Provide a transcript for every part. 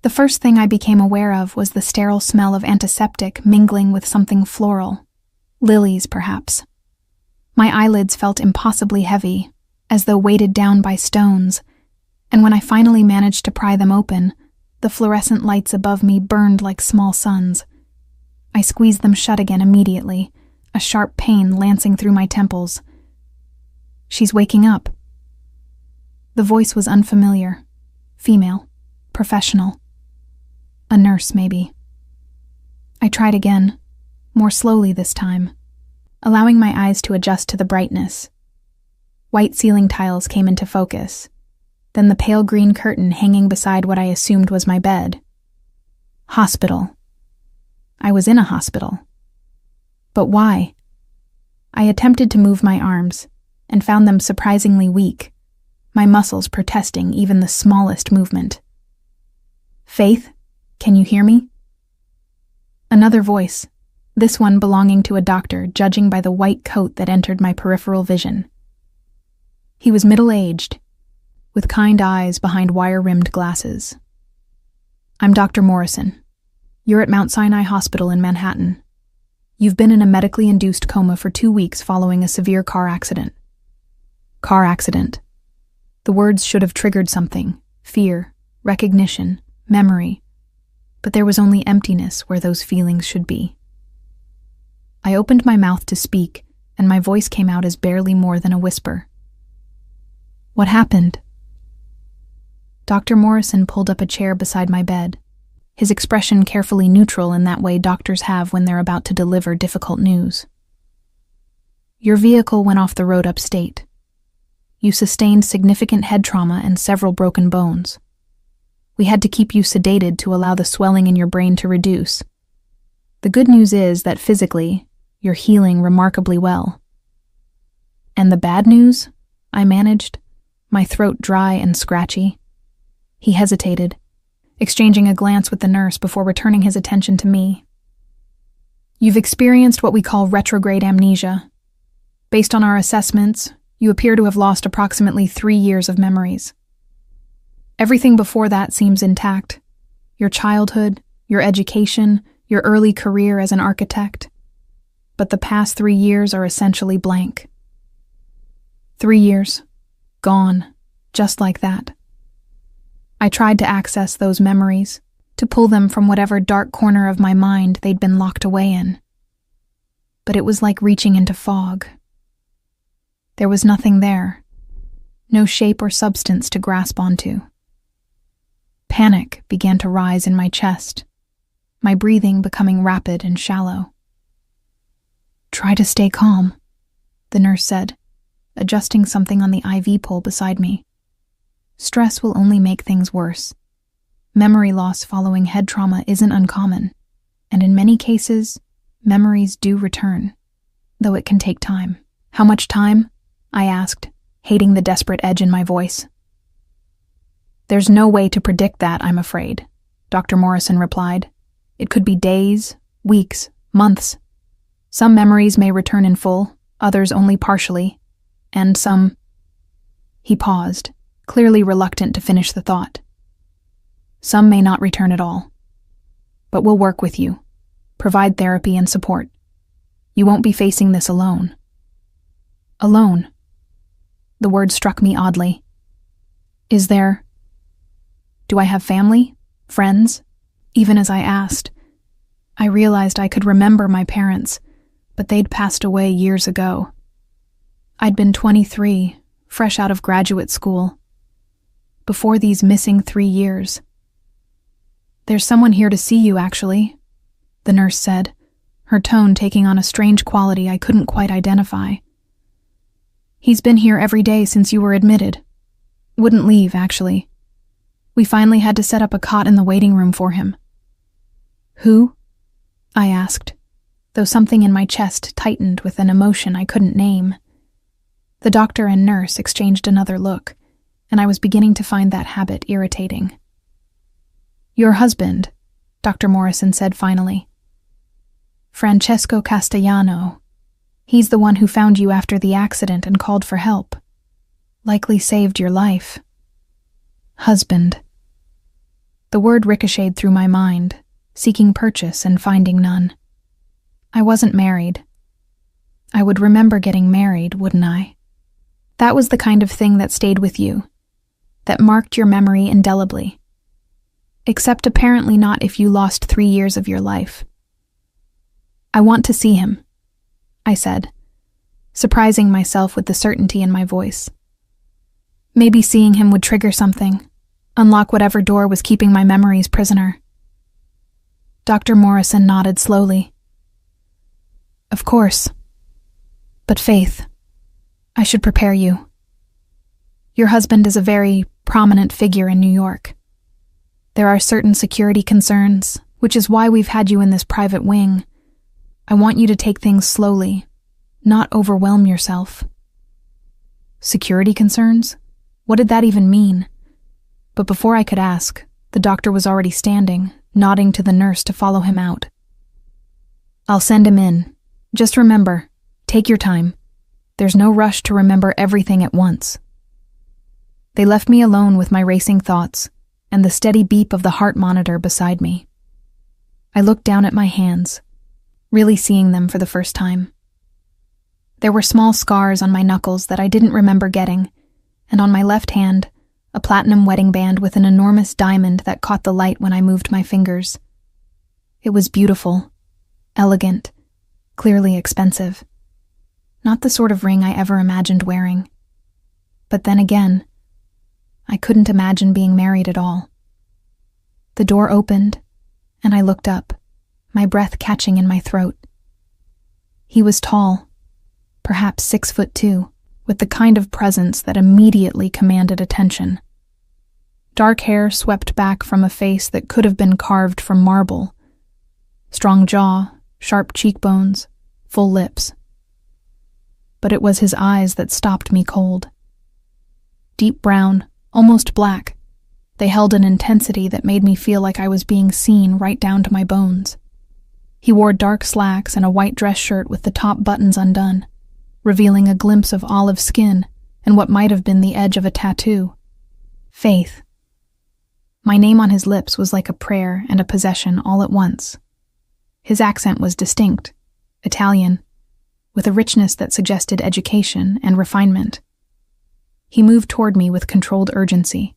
The first thing I became aware of was the sterile smell of antiseptic mingling with something floral. Lilies, perhaps. My eyelids felt impossibly heavy, as though weighted down by stones, and when I finally managed to pry them open, the fluorescent lights above me burned like small suns. I squeezed them shut again immediately, a sharp pain lancing through my temples. "She's waking up." The voice was unfamiliar. Female. Professional. A nurse, maybe. I tried again, more slowly this time, allowing my eyes to adjust to the brightness. White ceiling tiles came into focus, then the pale green curtain hanging beside what I assumed was my bed. Hospital. I was in a hospital. But why? I attempted to move my arms, and found them surprisingly weak, my muscles protesting even the smallest movement. "Faith, can you hear me?" Another voice, this one belonging to a doctor, judging by the white coat that entered my peripheral vision. He was middle-aged, with kind eyes behind wire-rimmed glasses. "I'm Dr. Morrison. You're at Mount Sinai Hospital in Manhattan. You've been in a medically induced coma for 2 weeks following a severe car accident." Car accident. The words should have triggered something: fear, recognition, memory. But there was only emptiness where those feelings should be. I opened my mouth to speak, and my voice came out as barely more than a whisper. "What happened?" Dr. Morrison pulled up a chair beside my bed, his expression carefully neutral in that way doctors have when they're about to deliver difficult news. "Your vehicle went off the road upstate. You sustained significant head trauma and several broken bones. We had to keep you sedated to allow the swelling in your brain to reduce. The good news is that physically, you're healing remarkably well." "And the bad news?" I managed, my throat dry and scratchy. He hesitated, exchanging a glance with the nurse before returning his attention to me. "You've experienced what we call retrograde amnesia. Based on our assessments, you appear to have lost approximately 3 years of memories. Everything before that seems intact. Your childhood, your education, your early career as an architect. But the past 3 years are essentially blank. 3 years. Gone. Just like that." I tried to access those memories, to pull them from whatever dark corner of my mind they'd been locked away in. But it was like reaching into fog. There was nothing there. No shape or substance to grasp onto. Panic began to rise in my chest, my breathing becoming rapid and shallow. "Try to stay calm," the nurse said, adjusting something on the IV pole beside me. "Stress will only make things worse. Memory loss following head trauma isn't uncommon, and in many cases, memories do return, though it can take time." "How much time?" I asked, hating the desperate edge in my voice. "There's no way to predict that, I'm afraid," Dr. Morrison replied. "It could be days, weeks, months. Some memories may return in full, others only partially, and some—" He paused, clearly reluctant to finish the thought. "Some may not return at all. But we'll work with you, provide therapy and support. You won't be facing this alone." "Alone?" The word struck me oddly. Do I have family? Friends? Even as I asked, I realized I could remember my parents, but they'd passed away years ago. I'd been 23, fresh out of graduate school. Before these missing 3 years. "There's someone here to see you, actually," the nurse said, her tone taking on a strange quality I couldn't quite identify. "He's been here every day since you were admitted. Wouldn't leave, actually. We finally had to set up a cot in the waiting room for him." "Who?" I asked, though something in my chest tightened with an emotion I couldn't name. The doctor and nurse exchanged another look, and I was beginning to find that habit irritating. "Your husband," Dr. Morrison said finally. "Francesco Castellano. He's the one who found you after the accident and called for help. Likely saved your life." "Husband." The word ricocheted through my mind, seeking purchase and finding none. I wasn't married. I would remember getting married, wouldn't I? That was the kind of thing that stayed with you, that marked your memory indelibly. Except apparently not if you lost 3 years of your life. I want to see him, I said, surprising myself with the certainty in my voice. Maybe seeing him would trigger something, unlock whatever door was keeping my memories prisoner. Dr. Morrison nodded slowly. Of course. But Faith, I should prepare you. Your husband is a very prominent figure in New York. There are certain security concerns, which is why we've had you in this private wing. I want you to take things slowly, not overwhelm yourself. Security concerns? What did that even mean? But before I could ask, the doctor was already standing, nodding to the nurse to follow him out. I'll send him in. Just remember, take your time. There's no rush to remember everything at once. They left me alone with my racing thoughts and the steady beep of the heart monitor beside me. I looked down at my hands, really seeing them for the first time. There were small scars on my knuckles that I didn't remember getting, and on my left hand, a platinum wedding band with an enormous diamond that caught the light when I moved my fingers. It was beautiful, elegant, clearly expensive. Not the sort of ring I ever imagined wearing. But then again, I couldn't imagine being married at all. The door opened, and I looked up, my breath catching in my throat. He was tall, perhaps 6'2", with the kind of presence that immediately commanded attention. Dark hair swept back from a face that could have been carved from marble. Strong jaw, sharp cheekbones, full lips. But it was his eyes that stopped me cold. Deep brown, almost black, they held an intensity that made me feel like I was being seen right down to my bones. He wore dark slacks and a white dress shirt with the top buttons undone, revealing a glimpse of olive skin and what might have been the edge of a tattoo. Faith. My name on his lips was like a prayer and a possession all at once. His accent was distinct, Italian, with a richness that suggested education and refinement. He moved toward me with controlled urgency,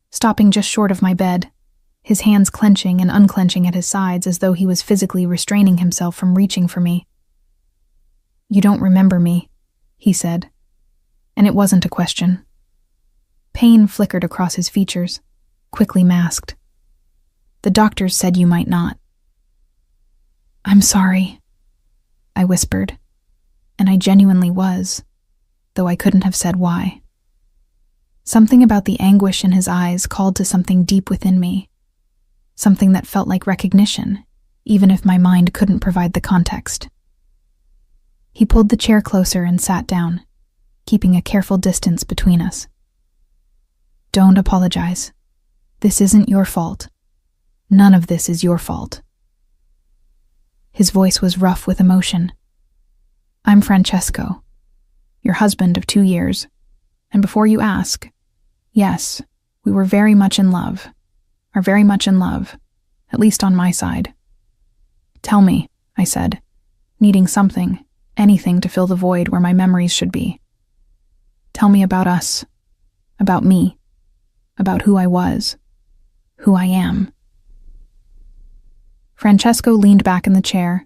stopping just short of my bed, his hands clenching and unclenching at his sides as though he was physically restraining himself from reaching for me. You don't remember me, he said, and it wasn't a question. Pain flickered across his features, quickly masked. The doctors said you might not. I'm sorry, I whispered, and I genuinely was, though I couldn't have said why. Something about the anguish in his eyes called to something deep within me, something that felt like recognition, even if my mind couldn't provide the context. He pulled the chair closer and sat down, keeping a careful distance between us. Don't apologize. This isn't your fault. None of this is your fault. His voice was rough with emotion. I'm Francesco, your husband of 2 years, and before you ask, yes, we were very much in love, are very much in love, at least on my side. Tell me, I said, needing something, anything to fill the void where my memories should be. Tell me about us, about me, about who I was, who I am. Francesco leaned back in the chair,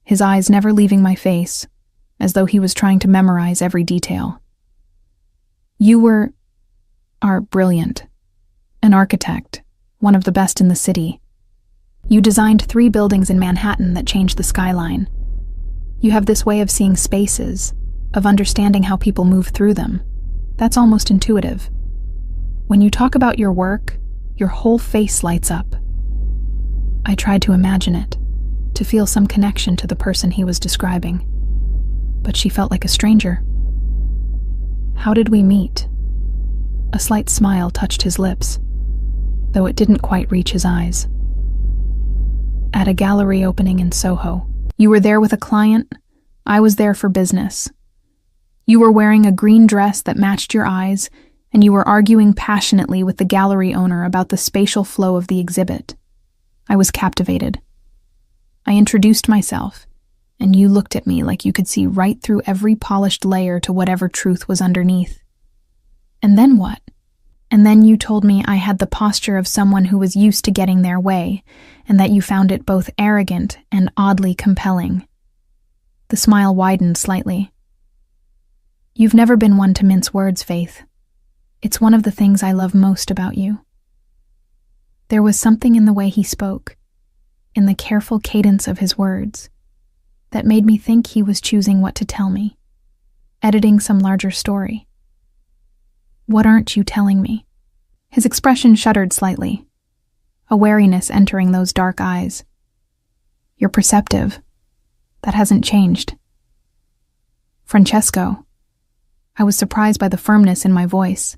his eyes never leaving my face, as though he was trying to memorize every detail. You are brilliant. An architect, one of the best in the city. You designed 3 buildings in Manhattan that changed the skyline. You have this way of seeing spaces, of understanding how people move through them. That's almost intuitive. When you talk about your work, your whole face lights up. I tried to imagine it, to feel some connection to the person he was describing. But she felt like a stranger. How did we meet? A slight smile touched his lips, though it didn't quite reach his eyes. At a gallery opening in Soho. You were there with a client, I was there for business. You were wearing a green dress that matched your eyes, and you were arguing passionately with the gallery owner about the spatial flow of the exhibit. I was captivated. I introduced myself, and you looked at me like you could see right through every polished layer to whatever truth was underneath. And then what? And then you told me I had the posture of someone who was used to getting their way, and that you found it both arrogant and oddly compelling. The smile widened slightly. You've never been one to mince words, Faith. It's one of the things I love most about you. There was something in the way he spoke, in the careful cadence of his words, that made me think he was choosing what to tell me, editing some larger story. What aren't you telling me? His expression shuddered slightly, a wariness entering those dark eyes. You're perceptive. That hasn't changed. Francesco. I was surprised by the firmness in my voice.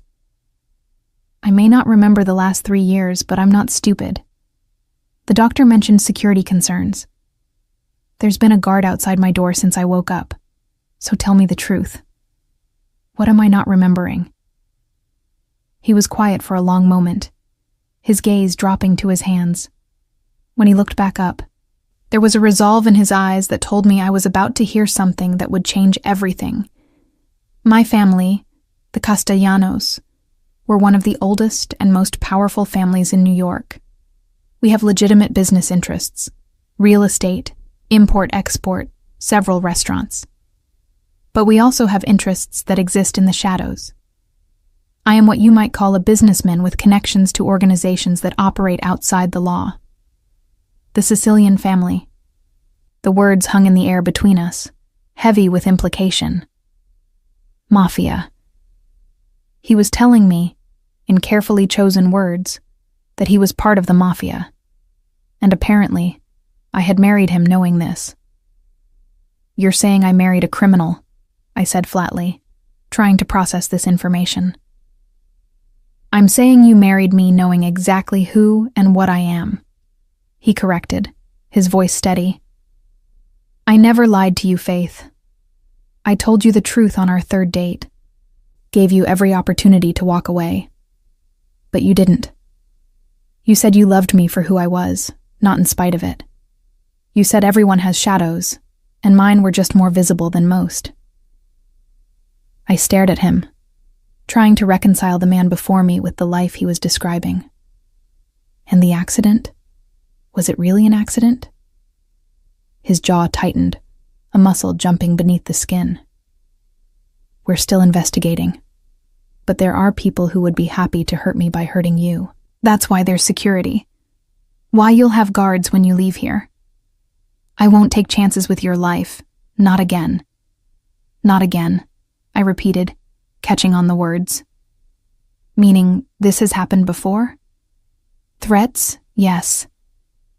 I may not remember the last 3 years, but I'm not stupid. The doctor mentioned security concerns. There's been a guard outside my door since I woke up, so tell me the truth. What am I not remembering? He was quiet for a long moment, his gaze dropping to his hands. When he looked back up, there was a resolve in his eyes that told me I was about to hear something that would change everything. My family, the Castellanos, were one of the oldest and most powerful families in New York. We have legitimate business interests, real estate, import-export, several restaurants. But we also have interests that exist in the shadows. I am what you might call a businessman with connections to organizations that operate outside the law. The Sicilian family. The words hung in the air between us, heavy with implication. Mafia. He was telling me, in carefully chosen words, that he was part of the Mafia. And apparently, I had married him knowing this. You're saying I married a criminal, I said flatly, trying to process this information. I'm saying you married me knowing exactly who and what I am, he corrected, his voice steady. I never lied to you, Faith. I told you the truth on our 3rd date, gave you every opportunity to walk away. But you didn't. You said you loved me for who I was, not in spite of it. You said everyone has shadows, and mine were just more visible than most. I stared at him, trying to reconcile the man before me with the life he was describing. And the accident? Was it really an accident? His jaw tightened, a muscle jumping beneath the skin. We're still investigating, but there are people who would be happy to hurt me by hurting you. That's why there's security. Why you'll have guards when you leave here. I won't take chances with your life. Not again. Not again, I repeated, catching on the words. Meaning, this has happened before? Threats? Yes.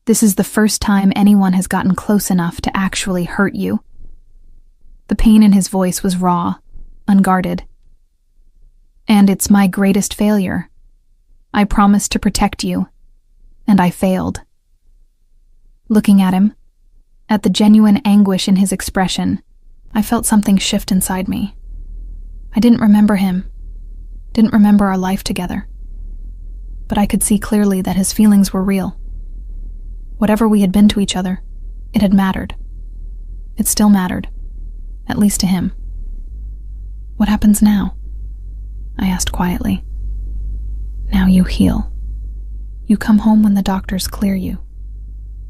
This is the first time anyone has gotten close enough to actually hurt you. The pain in his voice was raw, unguarded. And it's my greatest failure. I promised to protect you, and I failed. Looking at him, at the genuine anguish in his expression, I felt something shift inside me. I didn't remember him, didn't remember our life together. But I could see clearly that his feelings were real. Whatever we had been to each other, it had mattered. It still mattered, at least to him. What happens now? I asked quietly. Now you heal. You come home when the doctors clear you,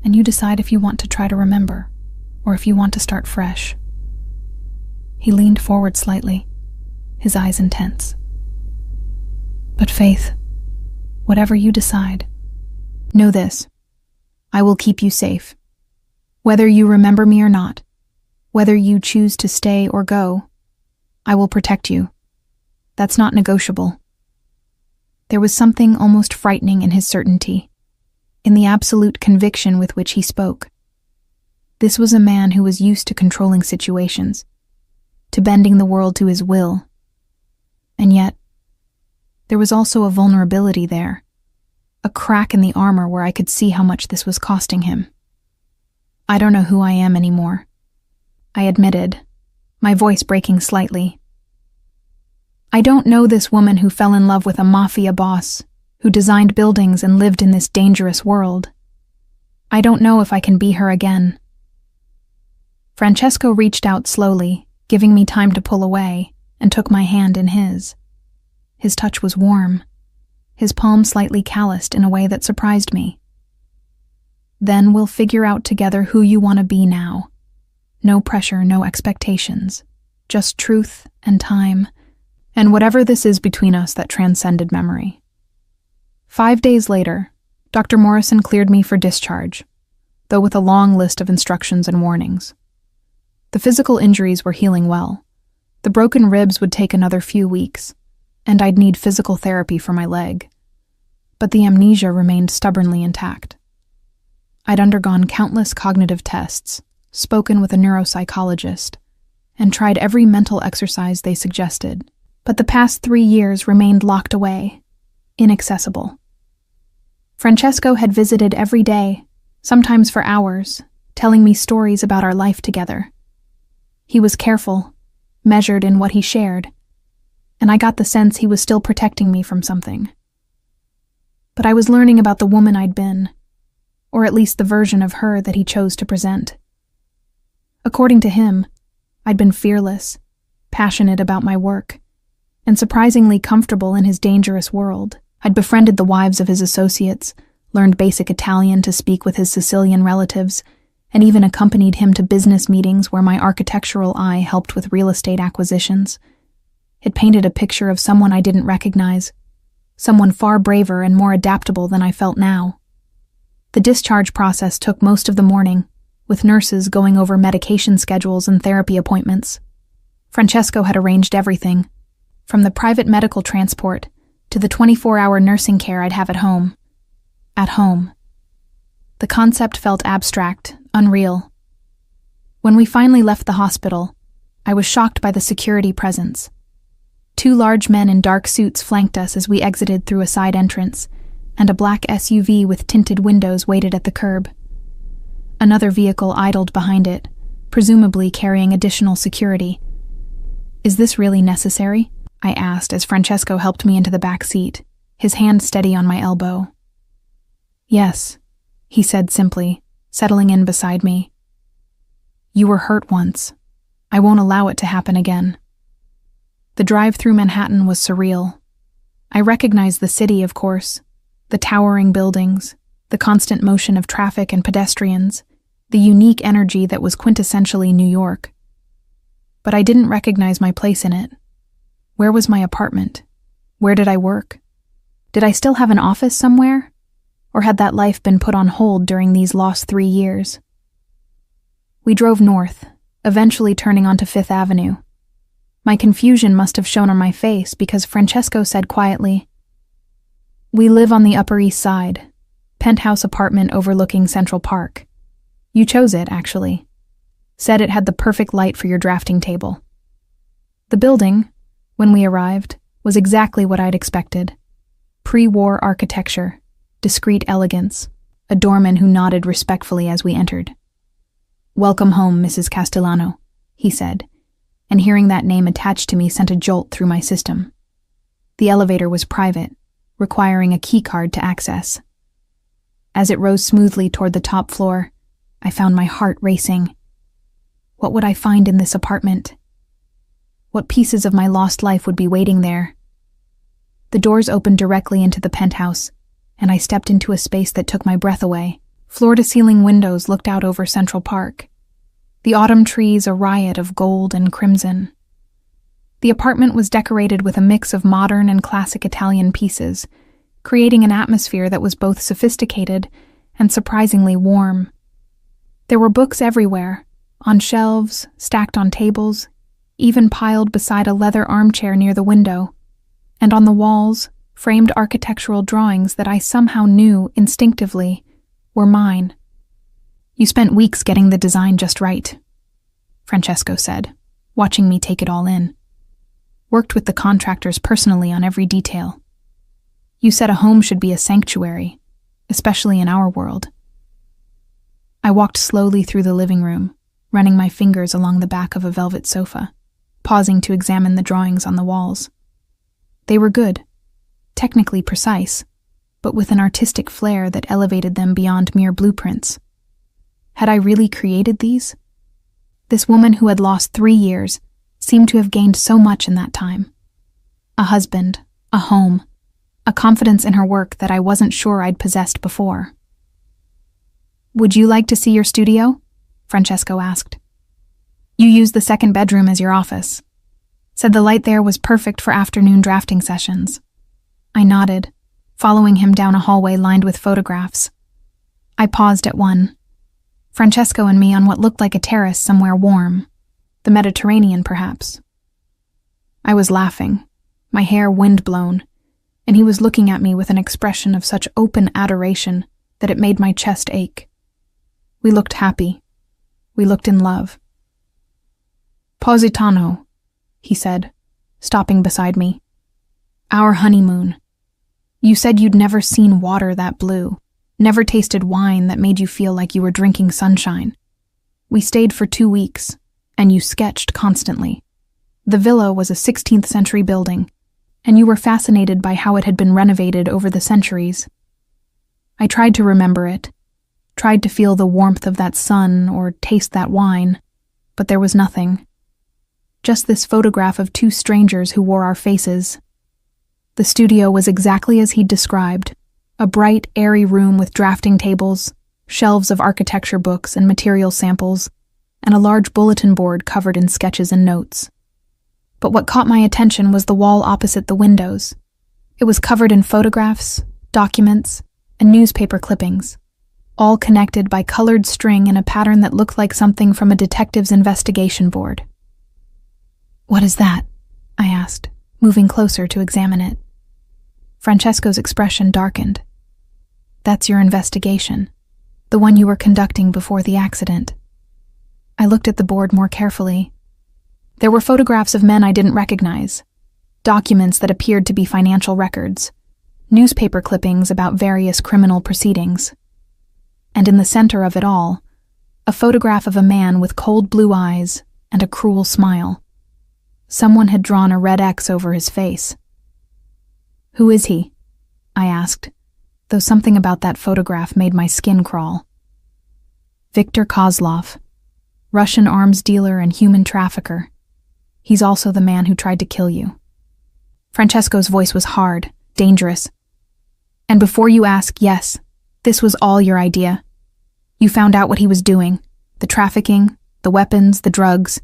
and you decide if you want to try to remember, or if you want to start fresh. He leaned forward slightly, his eyes intense. But Faith, whatever you decide, know this. I will keep you safe. Whether you remember me or not, whether you choose to stay or go, I will protect you. That's not negotiable. There was something almost frightening in his certainty, in the absolute conviction with which he spoke. This was a man who was used to controlling situations, to bending the world to his will. And yet, there was also a vulnerability there, a crack in the armor where I could see how much this was costing him. I don't know who I am anymore, I admitted, my voice breaking slightly. I don't know this woman who fell in love with a mafia boss, who designed buildings and lived in this dangerous world. I don't know if I can be her again. Francesco reached out slowly, giving me time to pull away, and took my hand in his. His touch was warm, his palm slightly calloused in a way that surprised me. Then we'll figure out together who you want to be now. No pressure, no expectations. Just truth and time, and whatever this is between us that transcended memory. 5 days later, Dr. Morrison cleared me for discharge, though with a long list of instructions and warnings. The physical injuries were healing well. The broken ribs would take another few weeks, and I'd need physical therapy for my leg. But the amnesia remained stubbornly intact. I'd undergone countless cognitive tests, spoken with a neuropsychologist, and tried every mental exercise they suggested. But the past 3 years remained locked away, inaccessible. Francesco had visited every day, sometimes for hours, telling me stories about our life together. He was careful, measured in what he shared, and I got the sense he was still protecting me from something. But I was learning about the woman I'd been, or at least the version of her that he chose to present. According to him, I'd been fearless, passionate about my work, and surprisingly comfortable in his dangerous world. I'd befriended the wives of his associates, learned basic Italian to speak with his Sicilian relatives, and even accompanied him to business meetings where my architectural eye helped with real estate acquisitions. It painted a picture of someone I didn't recognize, someone far braver and more adaptable than I felt now. The discharge process took most of the morning, with nurses going over medication schedules and therapy appointments. Francesco had arranged everything, from the private medical transport to the 24-hour nursing care I'd have at home. At home. The concept felt abstract, unreal. When we finally left the hospital, I was shocked by the security presence. 2 large men in dark suits flanked us as we exited through a side entrance, and a black SUV with tinted windows waited at the curb. Another vehicle idled behind it, presumably carrying additional security. "Is this really necessary?" I asked as Francesco helped me into the back seat, his hand steady on my elbow. "Yes," he said simply, settling in beside me. "You were hurt once. I won't allow it to happen again." The drive through Manhattan was surreal. I recognized the city, of course, the towering buildings, the constant motion of traffic and pedestrians, the unique energy that was quintessentially New York. But I didn't recognize my place in it. Where was my apartment? Where did I work? Did I still have an office somewhere? Or had that life been put on hold during these lost 3 years? We drove north, eventually turning onto Fifth Avenue. My confusion must have shown on my face because Francesco said quietly, "We live on the Upper East Side, penthouse apartment overlooking Central Park. You chose it, actually. Said it had the perfect light for your drafting table." The building, when we arrived, was exactly what I'd expected. Pre-war architecture, discreet elegance, a doorman who nodded respectfully as we entered. "Welcome home, Mrs. Castellano," he said, and hearing that name attached to me sent a jolt through my system. The elevator was private, requiring a key card to access. As it rose smoothly toward the top floor, I found my heart racing. What would I find in this apartment? What pieces of my lost life would be waiting there? The doors opened directly into the penthouse, and I stepped into a space that took my breath away. Floor-to-ceiling windows looked out over Central Park. The autumn trees a riot of gold and crimson. The apartment was decorated with a mix of modern and classic Italian pieces, creating an atmosphere that was both sophisticated and surprisingly warm. There were books everywhere, on shelves, stacked on tables, even piled beside a leather armchair near the window, and on the walls, framed architectural drawings that I somehow knew, instinctively, were mine. "You spent weeks getting the design just right," Francesco said, watching me take it all in. "Worked with the contractors personally on every detail. You said a home should be a sanctuary, especially in our world." I walked slowly through the living room, running my fingers along the back of a velvet sofa, pausing to examine the drawings on the walls. They were good, technically precise, but with an artistic flair that elevated them beyond mere blueprints. Had I really created these? This woman who had lost 3 years seemed to have gained so much in that time. A husband, a home, a confidence in her work that I wasn't sure I'd possessed before. "Would you like to see your studio?" Francesco asked. "You use the second bedroom as your office. Said the light there was perfect for afternoon drafting sessions." I nodded, following him down a hallway lined with photographs. I paused at one. Francesco and me on what looked like a terrace somewhere warm. The Mediterranean, perhaps. I was laughing, my hair wind-blown, and he was looking at me with an expression of such open adoration that it made my chest ache. We looked happy. We looked in love. "Positano," he said, stopping beside me. "Our honeymoon. You said you'd never seen water that blue, never tasted wine that made you feel like you were drinking sunshine. We stayed for 2 weeks, and you sketched constantly. The villa was a 16th century building, and you were fascinated by how it had been renovated over the centuries. I tried to remember it, tried to feel the warmth of that sun or taste that wine, but there was nothing. Just this photograph of 2 strangers who wore our faces. The studio was exactly as he'd described, a bright, airy room with drafting tables, shelves of architecture books and material samples, and a large bulletin board covered in sketches and notes. But what caught my attention was the wall opposite the windows. It was covered in photographs, documents, and newspaper clippings, all connected by colored string in a pattern that looked like something from a detective's investigation board. "What is that?" I asked, moving closer to examine it. Francesco's expression darkened. "That's your investigation, the one you were conducting before the accident." I looked at the board more carefully. There were photographs of men I didn't recognize, documents that appeared to be financial records, newspaper clippings about various criminal proceedings. And in the center of it all, a photograph of a man with cold blue eyes and a cruel smile. Someone had drawn a red X over his face. "Who is he?" I asked, though something about that photograph made my skin crawl. "Viktor Kozlov, Russian arms dealer and human trafficker. He's also the man who tried to kill you." Francesco's voice was hard, dangerous. "And before you ask, yes, this was all your idea. You found out what he was doing, the trafficking, the weapons, the drugs,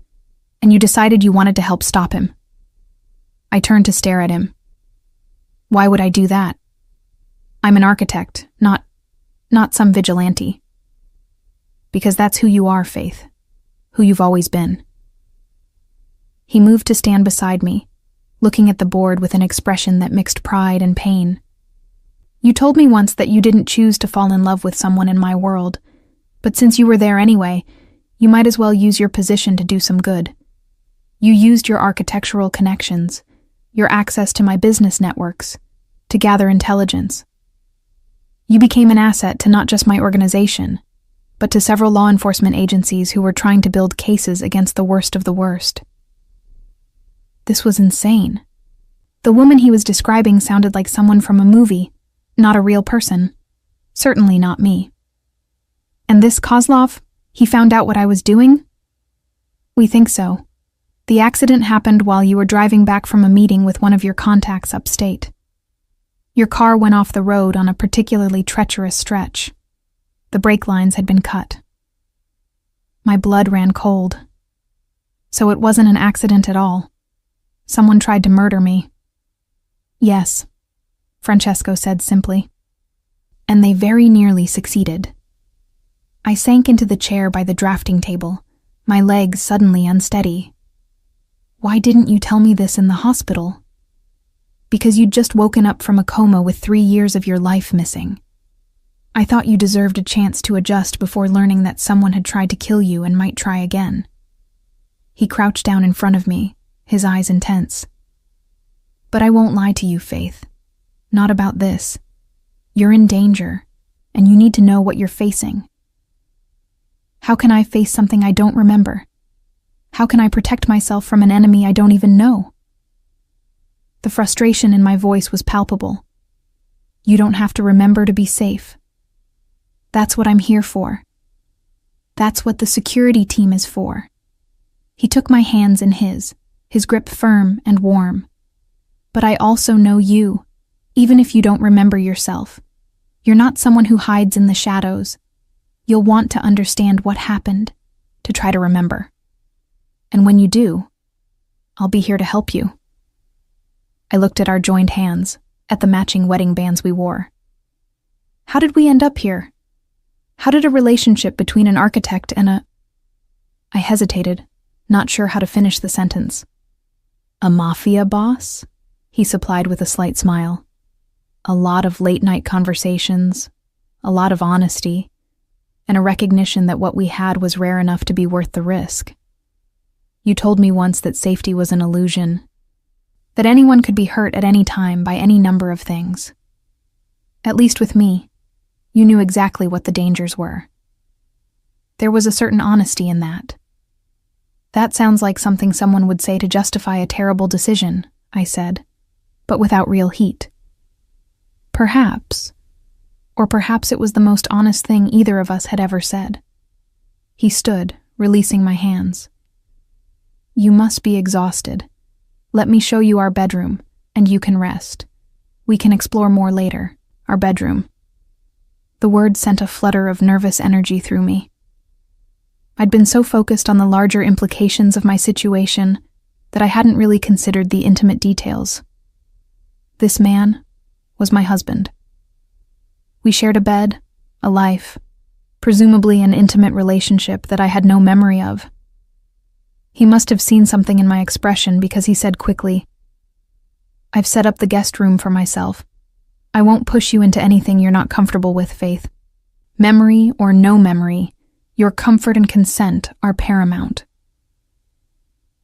and you decided you wanted to help stop him." I turned to stare at him. "Why would I do that? I'm an architect, not some vigilante." "Because that's who you are, Faith. Who you've always been." He moved to stand beside me, looking at the board with an expression that mixed pride and pain. "You told me once that you didn't choose to fall in love with someone in my world, but since you were there anyway, you might as well use your position to do some good. You used your architectural connections, your access to my business networks, to gather intelligence. You became an asset to not just my organization, but to several law enforcement agencies who were trying to build cases against the worst of the worst." This was insane. The woman he was describing sounded like someone from a movie, not a real person. Certainly not me. "And this Kozlov, he found out what I was doing?" "We think so. The accident happened while you were driving back from a meeting with one of your contacts upstate. Your car went off the road on a particularly treacherous stretch. The brake lines had been cut." My blood ran cold. "So it wasn't an accident at all. Someone tried to murder me." "Yes," Francesco said simply. "And they very nearly succeeded." I sank into the chair by the drafting table, my legs suddenly unsteady. "Why didn't you tell me this in the hospital?" "Because you'd just woken up from a coma with 3 years of your life missing. I thought you deserved a chance to adjust before learning that someone had tried to kill you and might try again." He crouched down in front of me, his eyes intense. "But I won't lie to you, Faith. Not about this. You're in danger, and you need to know what you're facing. How can I face something I don't remember? How can I protect myself from an enemy I don't even know?" The frustration in my voice was palpable. You don't have to remember to be safe. That's what I'm here for. That's what the security team is for. He took my hands in his grip firm and warm. But I also know you, even if you don't remember yourself. You're not someone who hides in the shadows. You'll want to understand what happened, to try to remember. And when you do, I'll be here to help you. I looked at our joined hands, at the matching wedding bands we wore. How did we end up here? How did a relationship between an architect and a... I hesitated, not sure how to finish the sentence. A mafia boss? He supplied with a slight smile. A lot of late-night conversations, a lot of honesty, and a recognition that what we had was rare enough to be worth the risk. You told me once that safety was an illusion, that anyone could be hurt at any time by any number of things. At least with me, you knew exactly what the dangers were. There was a certain honesty in that. That sounds like something someone would say to justify a terrible decision, I said, but without real heat. Perhaps. Or perhaps it was the most honest thing either of us had ever said. He stood, releasing my hands. You must be exhausted. Let me show you our bedroom, and you can rest. We can explore more later. Our bedroom. The word sent a flutter of nervous energy through me. I'd been so focused on the larger implications of my situation that I hadn't really considered the intimate details. This man was my husband. We shared a bed, a life, presumably an intimate relationship that I had no memory of. He must have seen something in my expression because he said quickly, I've set up the guest room for myself. I won't push you into anything you're not comfortable with, Faith. Memory or no memory, your comfort and consent are paramount.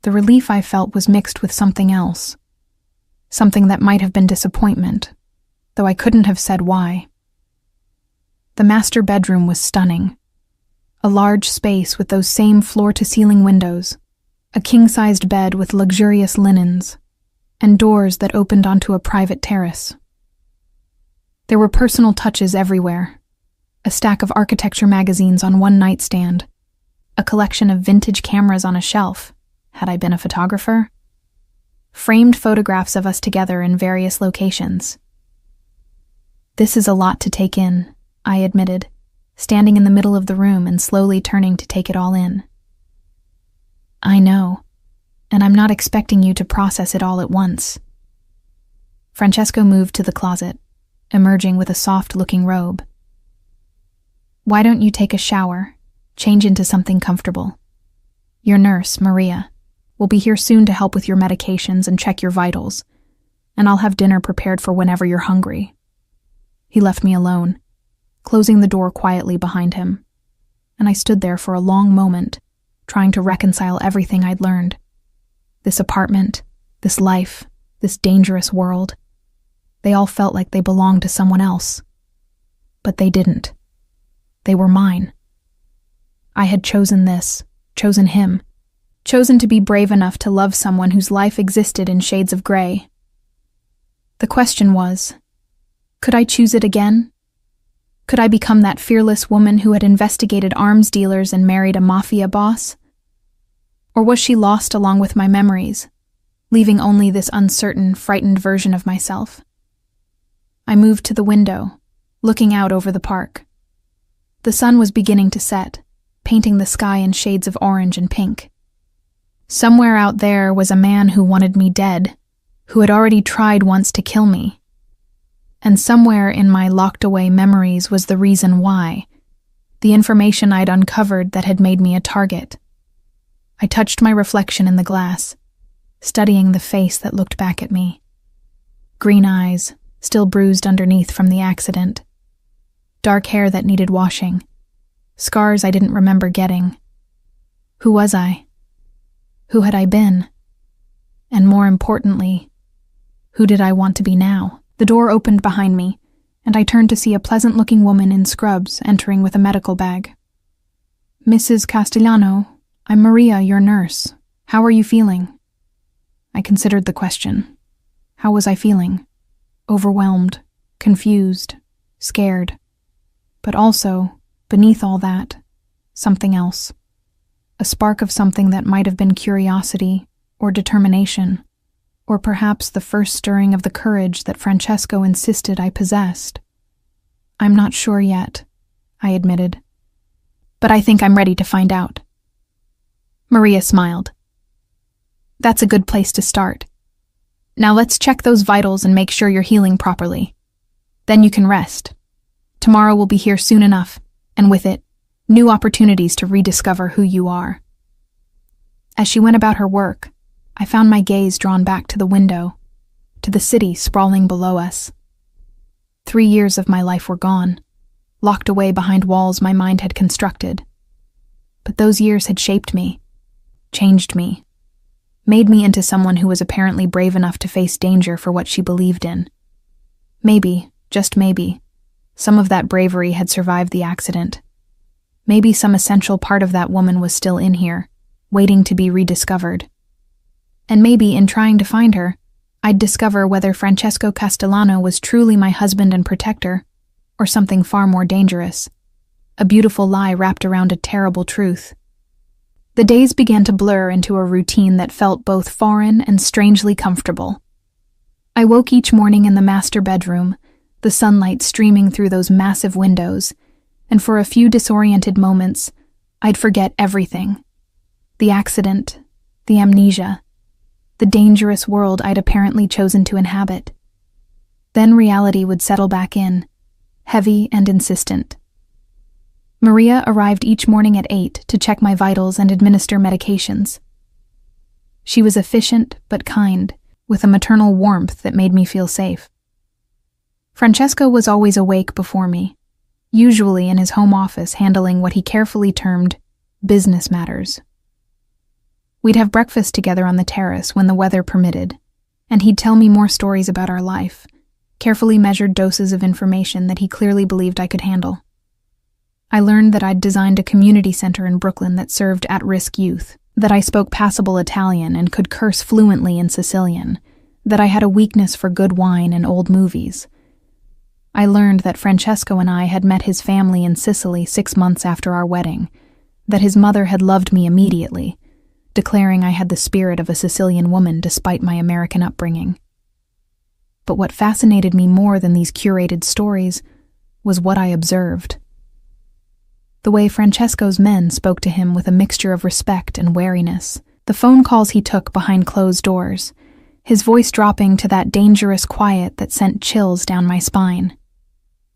The relief I felt was mixed with something else. Something that might have been disappointment, though I couldn't have said why. The master bedroom was stunning. A large space with those same floor-to-ceiling windows, a king-sized bed with luxurious linens, and doors that opened onto a private terrace. There were personal touches everywhere. A stack of architecture magazines on one nightstand, a collection of vintage cameras on a shelf, had I been a photographer, framed photographs of us together in various locations. This is a lot to take in, I admitted, standing in the middle of the room and slowly turning to take it all in. I know, and I'm not expecting you to process it all at once. Francesco moved to the closet, emerging with a soft-looking robe. Why don't you take a shower, change into something comfortable? Your nurse, Maria, will be here soon to help with your medications and check your vitals, and I'll have dinner prepared for whenever you're hungry. He left me alone, closing the door quietly behind him, and I stood there for a long moment, trying to reconcile everything I'd learned. This apartment, this life, this dangerous world. They all felt like they belonged to someone else. But they didn't. They were mine. I had chosen this, chosen him, chosen to be brave enough to love someone whose life existed in shades of gray. The question was, could I choose it again? Could I become that fearless woman who had investigated arms dealers and married a mafia boss? Or was she lost along with my memories, leaving only this uncertain, frightened version of myself? I moved to the window, looking out over the park. The sun was beginning to set, painting the sky in shades of orange and pink. Somewhere out there was a man who wanted me dead, who had already tried once to kill me. And somewhere in my locked-away memories was the reason why, the information I'd uncovered that had made me a target. I touched my reflection in the glass, studying the face that looked back at me. Green eyes, still bruised underneath from the accident. Dark hair that needed washing. Scars I didn't remember getting. Who was I? Who had I been? And more importantly, who did I want to be now? The door opened behind me, and I turned to see a pleasant-looking woman in scrubs entering with a medical bag. Mrs. Castellano, I'm Maria, your nurse. How are you feeling? I considered the question. How was I feeling? Overwhelmed, confused, scared. But also, beneath all that, something else. A spark of something that might have been curiosity or determination, or perhaps the first stirring of the courage that Francesco insisted I possessed. I'm not sure yet, I admitted. But I think I'm ready to find out. Maria smiled. That's a good place to start. Now let's check those vitals and make sure you're healing properly. Then you can rest. Tomorrow will be here soon enough, and with it, new opportunities to rediscover who you are. As she went about her work, I found my gaze drawn back to the window, to the city sprawling below us. 3 years of my life were gone, locked away behind walls my mind had constructed. But those years had shaped me, changed me, made me into someone who was apparently brave enough to face danger for what she believed in. Maybe, just maybe, some of that bravery had survived the accident. Maybe some essential part of that woman was still in here, waiting to be rediscovered. And maybe in trying to find her, I'd discover whether Francesco Castellano was truly my husband and protector, or something far more dangerous. A beautiful lie wrapped around a terrible truth. The days began to blur into a routine that felt both foreign and strangely comfortable. I woke each morning in the master bedroom, the sunlight streaming through those massive windows, and for a few disoriented moments, I'd forget everything. The accident, the amnesia, the dangerous world I'd apparently chosen to inhabit. Then reality would settle back in, heavy and insistent. Maria arrived each morning at 8 to check my vitals and administer medications. She was efficient but kind, with a maternal warmth that made me feel safe. Francesco was always awake before me, usually in his home office handling what he carefully termed business matters. We'd have breakfast together on the terrace when the weather permitted, and he'd tell me more stories about our life, carefully measured doses of information that he clearly believed I could handle. I learned that I'd designed a community center in Brooklyn that served at-risk youth, that I spoke passable Italian and could curse fluently in Sicilian, that I had a weakness for good wine and old movies. I learned that Francesco and I had met his family in Sicily 6 months after our wedding, that his mother had loved me immediately, declaring I had the spirit of a Sicilian woman despite my American upbringing. But what fascinated me more than these curated stories was what I observed. The way Francesco's men spoke to him with a mixture of respect and wariness, the phone calls he took behind closed doors, his voice dropping to that dangerous quiet that sent chills down my spine.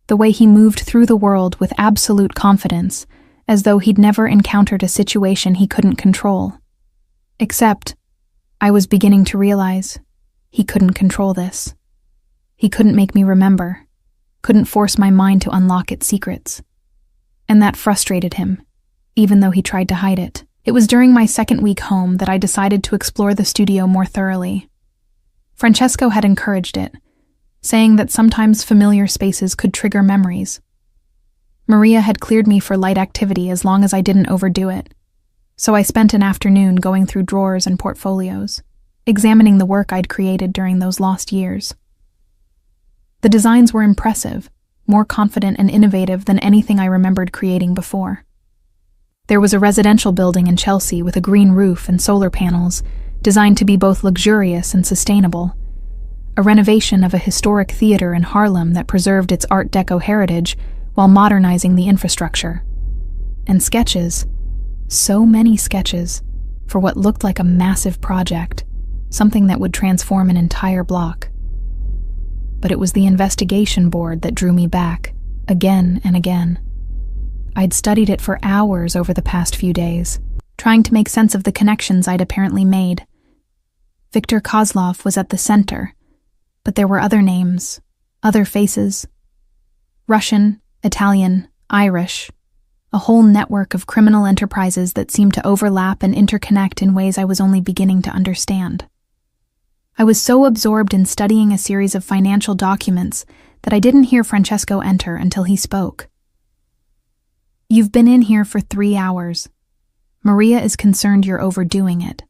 The way he moved through the world with absolute confidence, as though he'd never encountered a situation he couldn't control. Except, I was beginning to realize, he couldn't control this. He couldn't make me remember, couldn't force my mind to unlock its secrets. And that frustrated him, even though he tried to hide it. It was during my second week home that I decided to explore the studio more thoroughly. Francesco had encouraged it, saying that sometimes familiar spaces could trigger memories. Maria had cleared me for light activity as long as I didn't overdo it, so I spent an afternoon going through drawers and portfolios, examining the work I'd created during those lost years. The designs were impressive, more confident and innovative than anything I remembered creating before. There was a residential building in Chelsea with a green roof and solar panels, designed to be both luxurious and sustainable. A renovation of a historic theater in Harlem that preserved its Art Deco heritage while modernizing the infrastructure. And sketches, so many sketches, for what looked like a massive project, something that would transform an entire block. But it was the investigation board that drew me back, again and again. I'd studied it for hours over the past few days, trying to make sense of the connections I'd apparently made. Viktor Kozlov was at the center, but there were other names, other faces. Russian, Italian, Irish, a whole network of criminal enterprises that seemed to overlap and interconnect in ways I was only beginning to understand. I was so absorbed in studying a series of financial documents that I didn't hear Francesco enter until he spoke. "You've been in here for 3 hours. Maria is concerned you're overdoing it."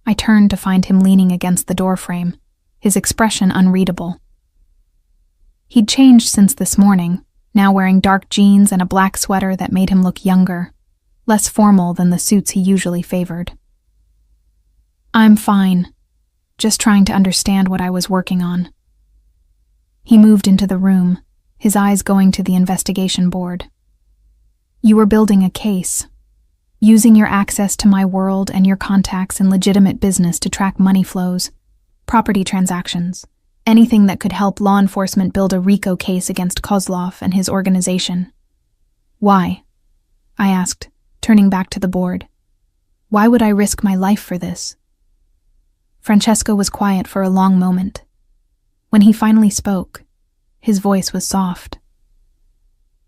I turned to find him leaning against the doorframe, his expression unreadable. He'd changed since this morning, now wearing dark jeans and a black sweater that made him look younger, less formal than the suits he usually favored. "I'm fine, just trying to understand what I was working on." He moved into the room, his eyes going to the investigation board. "You were building a case, using your access to my world and your contacts in legitimate business to track money flows, property transactions, anything that could help law enforcement build a RICO case against Kozlov and his organization." "Why?" I asked, turning back to the board. "Why would I risk my life for this?" Francesco was quiet for a long moment. When he finally spoke, his voice was soft.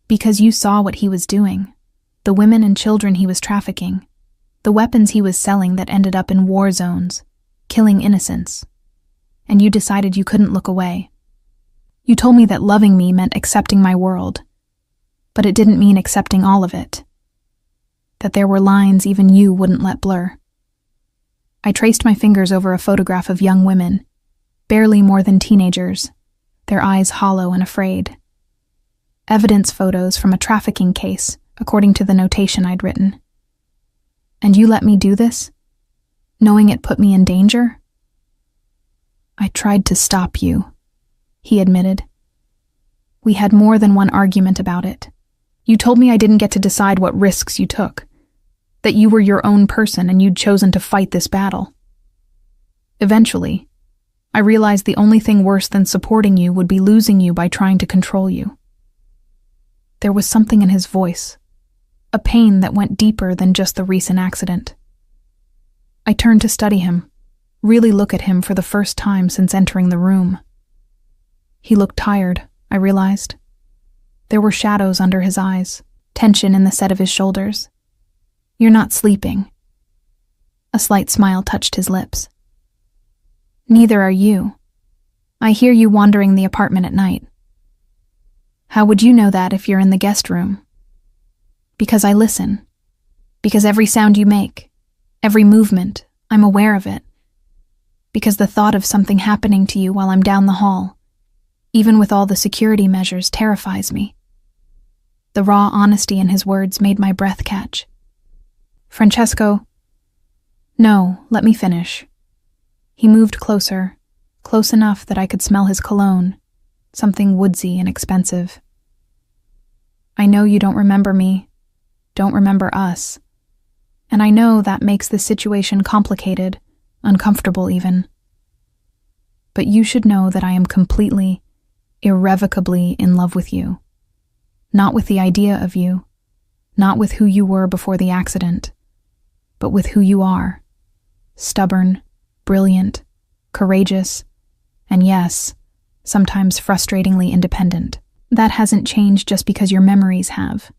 "Because you saw what he was doing, the women and children he was trafficking, the weapons he was selling that ended up in war zones, killing innocents, and you decided you couldn't look away. You told me that loving me meant accepting my world, but it didn't mean accepting all of it, that there were lines even you wouldn't let blur." I traced my fingers over a photograph of young women, barely more than teenagers, their eyes hollow and afraid. Evidence photos from a trafficking case, according to the notation I'd written. "And you let me do this, knowing it put me in danger?" "I tried to stop you," he admitted. "We had more than one argument about it. You told me I didn't get to decide what risks you took, that you were your own person and you'd chosen to fight this battle. Eventually, I realized the only thing worse than supporting you would be losing you by trying to control you." There was something in his voice, a pain that went deeper than just the recent accident. I turned to study him, really look at him for the first time since entering the room. He looked tired, I realized. There were shadows under his eyes, tension in the set of his shoulders. "You're not sleeping." A slight smile touched his lips. "Neither are you. I hear you wandering the apartment at night." "How would you know that if you're in the guest room?" "Because I listen. Because every sound you make, every movement, I'm aware of it. Because the thought of something happening to you while I'm down the hall, even with all the security measures, terrifies me." The raw honesty in his words made my breath catch. "Francesco—" "No, let me finish." He moved closer, close enough that I could smell his cologne, something woodsy and expensive. "I know you don't remember me, don't remember us, and I know that makes the situation complicated, uncomfortable even. But you should know that I am completely, irrevocably in love with you. Not with the idea of you, not with who you were before the accident, but with who you are. Stubborn, brilliant, courageous, and yes, sometimes frustratingly independent. That hasn't changed just because your memories have."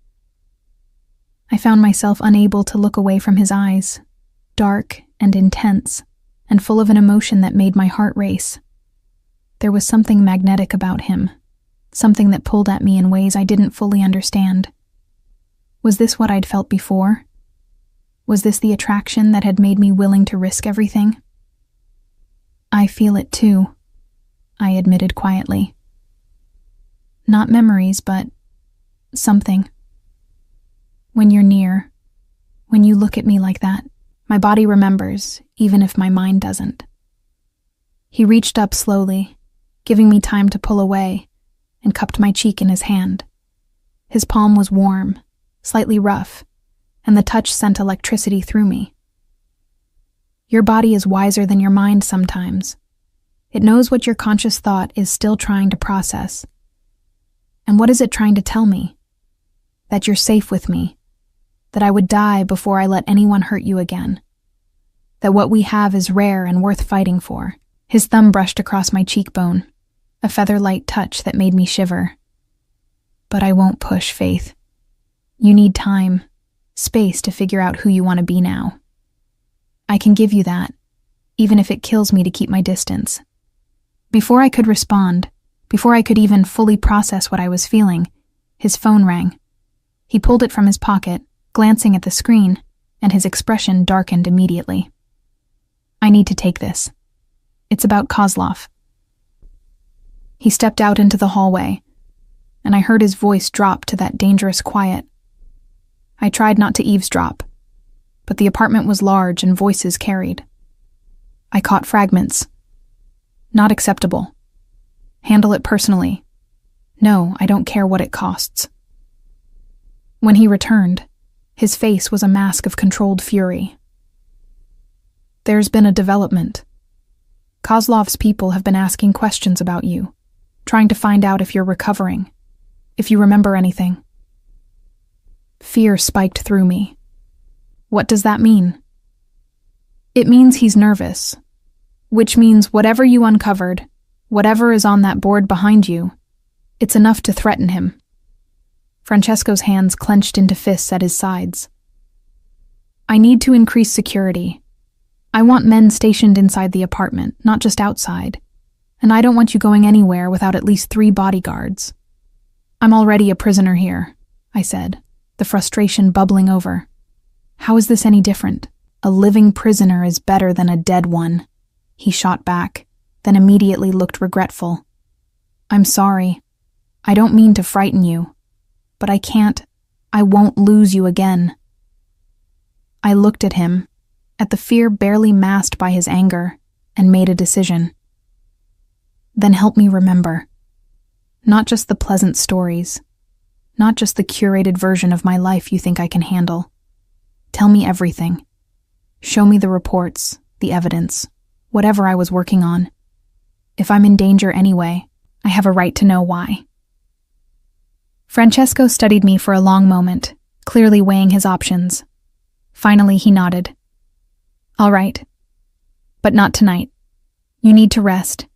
I found myself unable to look away from his eyes, dark and intense, and full of an emotion that made my heart race. There was something magnetic about him, something that pulled at me in ways I didn't fully understand. Was this what I'd felt before? Was this the attraction that had made me willing to risk everything? "I feel it too," I admitted quietly. "Not memories, but something. When you're near, when you look at me like that, my body remembers, even if my mind doesn't." He reached up slowly, giving me time to pull away, and cupped my cheek in his hand. His palm was warm, slightly rough, and the touch sent electricity through me. "Your body is wiser than your mind sometimes. It knows what your conscious thought is still trying to process. And what is it trying to tell me? That you're safe with me, that I would die before I let anyone hurt you again, that what we have is rare and worth fighting for." His thumb brushed across my cheekbone, a feather-light touch that made me shiver. "But I won't push, Faith. You need time, space to figure out who you want to be now. I can give you that, even if it kills me to keep my distance." Before I could respond, before I could even fully process what I was feeling, his phone rang. He pulled it from his pocket, glancing at the screen, and his expression darkened immediately. "I need to take this. It's about Kozlov." He stepped out into the hallway, and I heard his voice drop to that dangerous quiet. I tried not to eavesdrop, but the apartment was large and voices carried. I caught fragments. Not acceptable. Handle it personally. No, I don't care what it costs. When he returned, his face was a mask of controlled fury. There's been a development. Kozlov's people have been asking questions about you, trying to find out if you're recovering, if you remember anything. Fear spiked through me. What does that mean? It means he's nervous, which means whatever you uncovered, whatever is on that board behind you, it's enough to threaten him. Francesco's hands clenched into fists at his sides. I need to increase security. I want men stationed inside the apartment, not just outside, and I don't want you going anywhere without at least 3 bodyguards. I'm already a prisoner here, I said, the frustration bubbling over. How is this any different? A living prisoner is better than a dead one, he shot back, then immediately looked regretful. I'm sorry. I don't mean to frighten you, but I won't lose you again. I looked at him, at the fear barely masked by his anger, and made a decision. Then help me remember. Not just the pleasant stories, not just the curated version of my life you think I can handle. Tell me everything. Show me the reports, the evidence, whatever I was working on. If I'm in danger anyway, I have a right to know why. Francesco studied me for a long moment, clearly weighing his options. Finally, he nodded. All right, but not tonight. You need to rest,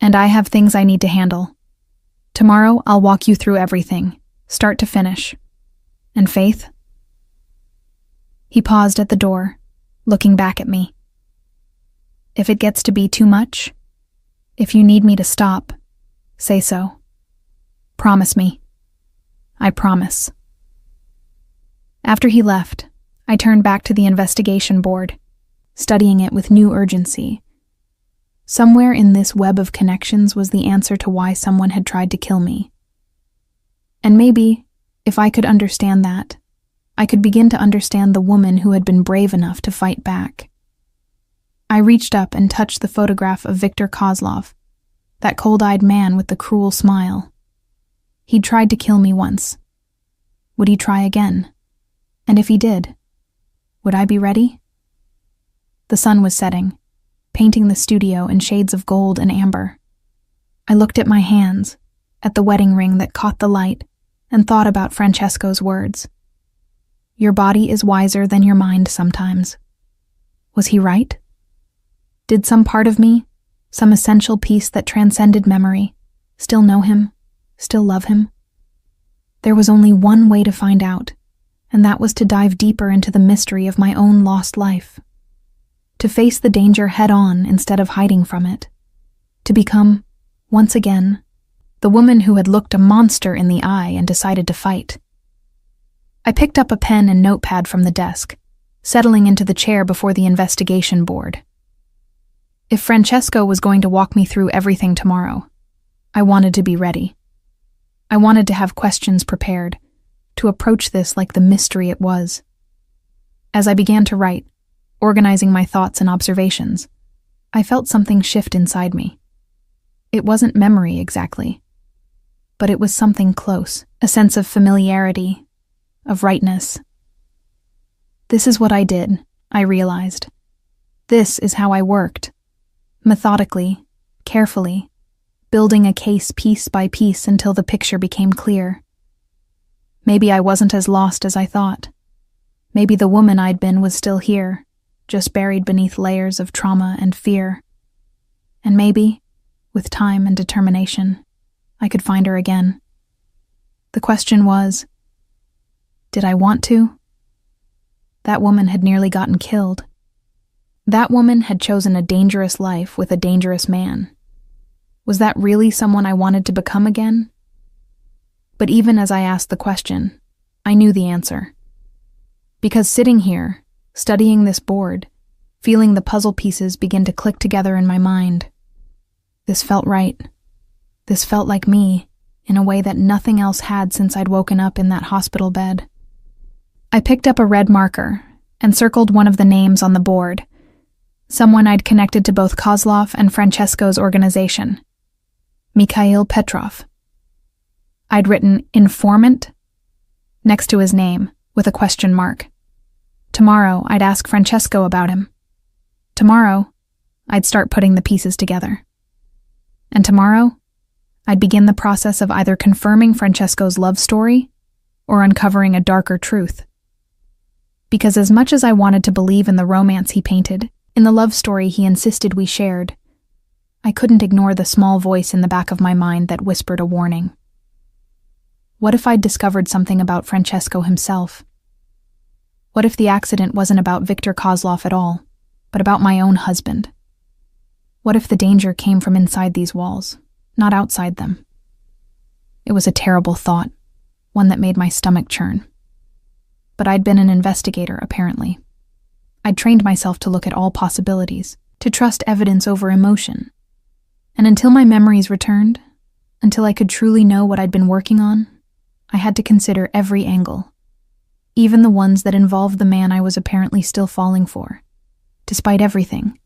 and I have things I need to handle. Tomorrow, I'll walk you through everything, start to finish. And Faith? He paused at the door, looking back at me. If it gets to be too much, if you need me to stop, say so. Promise me. I promise. After he left, I turned back to the investigation board, studying it with new urgency. Somewhere in this web of connections was the answer to why someone had tried to kill me. And maybe, if I could understand that, I could begin to understand the woman who had been brave enough to fight back. I reached up and touched the photograph of Viktor Kozlov, that cold-eyed man with the cruel smile. He'd tried to kill me once. Would he try again? And if he did, would I be ready? The sun was setting, painting the studio in shades of gold and amber. I looked at my hands, at the wedding ring that caught the light, and thought about Francesco's words. Your body is wiser than your mind sometimes. Was he right? Did some part of me, some essential piece that transcended memory, still know him, still love him? There was only one way to find out, and that was to dive deeper into the mystery of my own lost life. To face the danger head-on instead of hiding from it. To become, once again, the woman who had looked a monster in the eye and decided to fight. I picked up a pen and notepad from the desk, settling into the chair before the investigation board. If Francesco was going to walk me through everything tomorrow, I wanted to be ready. I wanted to have questions prepared, to approach this like the mystery it was. As I began to write, organizing my thoughts and observations, I felt something shift inside me. It wasn't memory exactly, but it was something close, a sense of familiarity, of rightness. This is what I did, I realized. This is how I worked. Methodically, carefully, building a case piece by piece until the picture became clear. Maybe I wasn't as lost as I thought. Maybe the woman I'd been was still here, just buried beneath layers of trauma and fear. And maybe, with time and determination, I could find her again. The question was, did I want to? That woman had nearly gotten killed. That woman had chosen a dangerous life with a dangerous man. Was that really someone I wanted to become again? But even as I asked the question, I knew the answer. Because sitting here, studying this board, feeling the puzzle pieces begin to click together in my mind, this felt right. This felt like me, in a way that nothing else had since I'd woken up in that hospital bed. I picked up a red marker and circled one of the names on the board, someone I'd connected to both Kozlov and Francesco's organization, Mikhail Petrov. I'd written informant next to his name with a question mark. Tomorrow, I'd ask Francesco about him. Tomorrow, I'd start putting the pieces together. And tomorrow, I'd begin the process of either confirming Francesco's love story or uncovering a darker truth. Because as much as I wanted to believe in the romance he painted, in the love story he insisted we shared, I couldn't ignore the small voice in the back of my mind that whispered a warning. What if I'd discovered something about Francesco himself? What if the accident wasn't about Viktor Kozlov at all, but about my own husband? What if the danger came from inside these walls, not outside them? It was a terrible thought, one that made my stomach churn. But I'd been an investigator, apparently. I'd trained myself to look at all possibilities, to trust evidence over emotion. And until my memories returned, until I could truly know what I'd been working on, I had to consider every angle, even the ones that involved the man I was apparently still falling for, despite everything.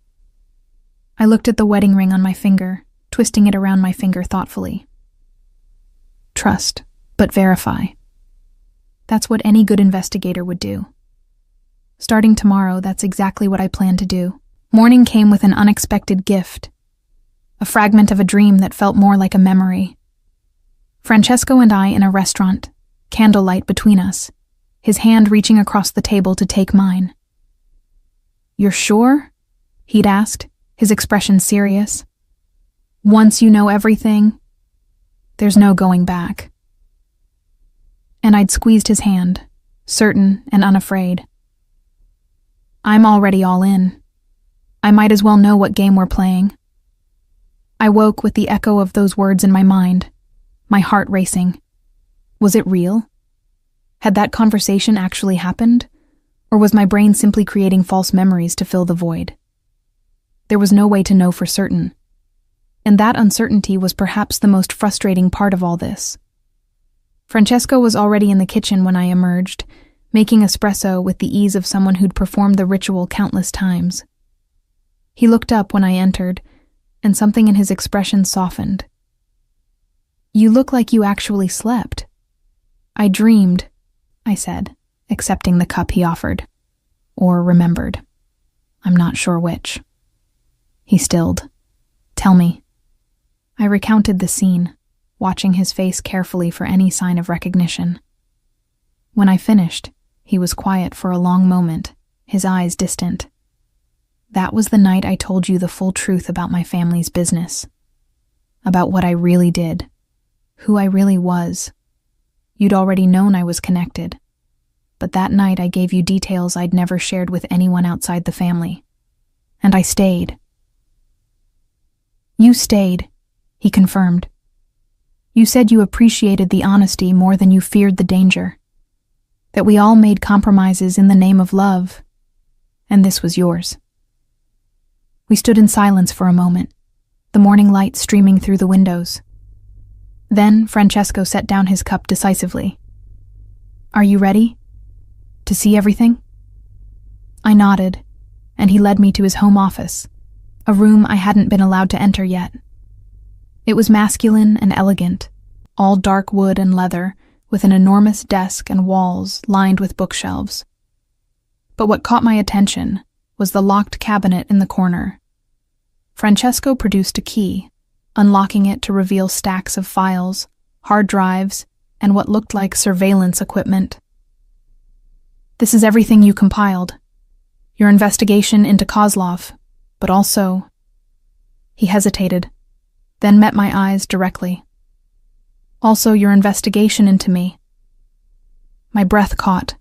I looked at the wedding ring on my finger, twisting it around my finger thoughtfully. Trust, but verify. That's what any good investigator would do. Starting tomorrow, that's exactly what I plan to do. Morning came with an unexpected gift, a fragment of a dream that felt more like a memory. Francesco and I in a restaurant, candlelight between us, his hand reaching across the table to take mine. "You're sure?" he'd asked, his expression serious. "Once you know everything, there's no going back." And I'd squeezed his hand, certain and unafraid. I'm already all in. I might as well know what game we're playing. I woke with the echo of those words in my mind, my heart racing. Was it real? Had that conversation actually happened? Or was my brain simply creating false memories to fill the void? There was no way to know for certain. And that uncertainty was perhaps the most frustrating part of all this. Francesco was already in the kitchen when I emerged, making espresso with the ease of someone who'd performed the ritual countless times. He looked up when I entered, and something in his expression softened. "You look like you actually slept." "I dreamed," I said, accepting the cup he offered. Or remembered. I'm not sure which. He stilled. "Tell me." I recounted the scene, watching his face carefully for any sign of recognition. When I finished, he was quiet for a long moment, his eyes distant. "That was the night I told you the full truth about my family's business. About what I really did. Who I really was. You'd already known I was connected. But that night I gave you details I'd never shared with anyone outside the family. And I stayed." "You stayed," he confirmed. "You said you appreciated the honesty more than you feared the danger. That we all made compromises in the name of love. And this was yours." We stood in silence for a moment, the morning light streaming through the windows. Then Francesco set down his cup decisively. "Are you ready? To see everything?" I nodded, and he led me to his home office, a room I hadn't been allowed to enter yet. It was masculine and elegant, all dark wood and leather, with an enormous desk and walls lined with bookshelves. But what caught my attention was the locked cabinet in the corner. Francesco produced a key, unlocking it to reveal stacks of files, hard drives, and what looked like surveillance equipment. "This is everything you compiled. Your investigation into Kozlov, but also..." He hesitated, then met my eyes directly. "Also your investigation into me." My breath caught.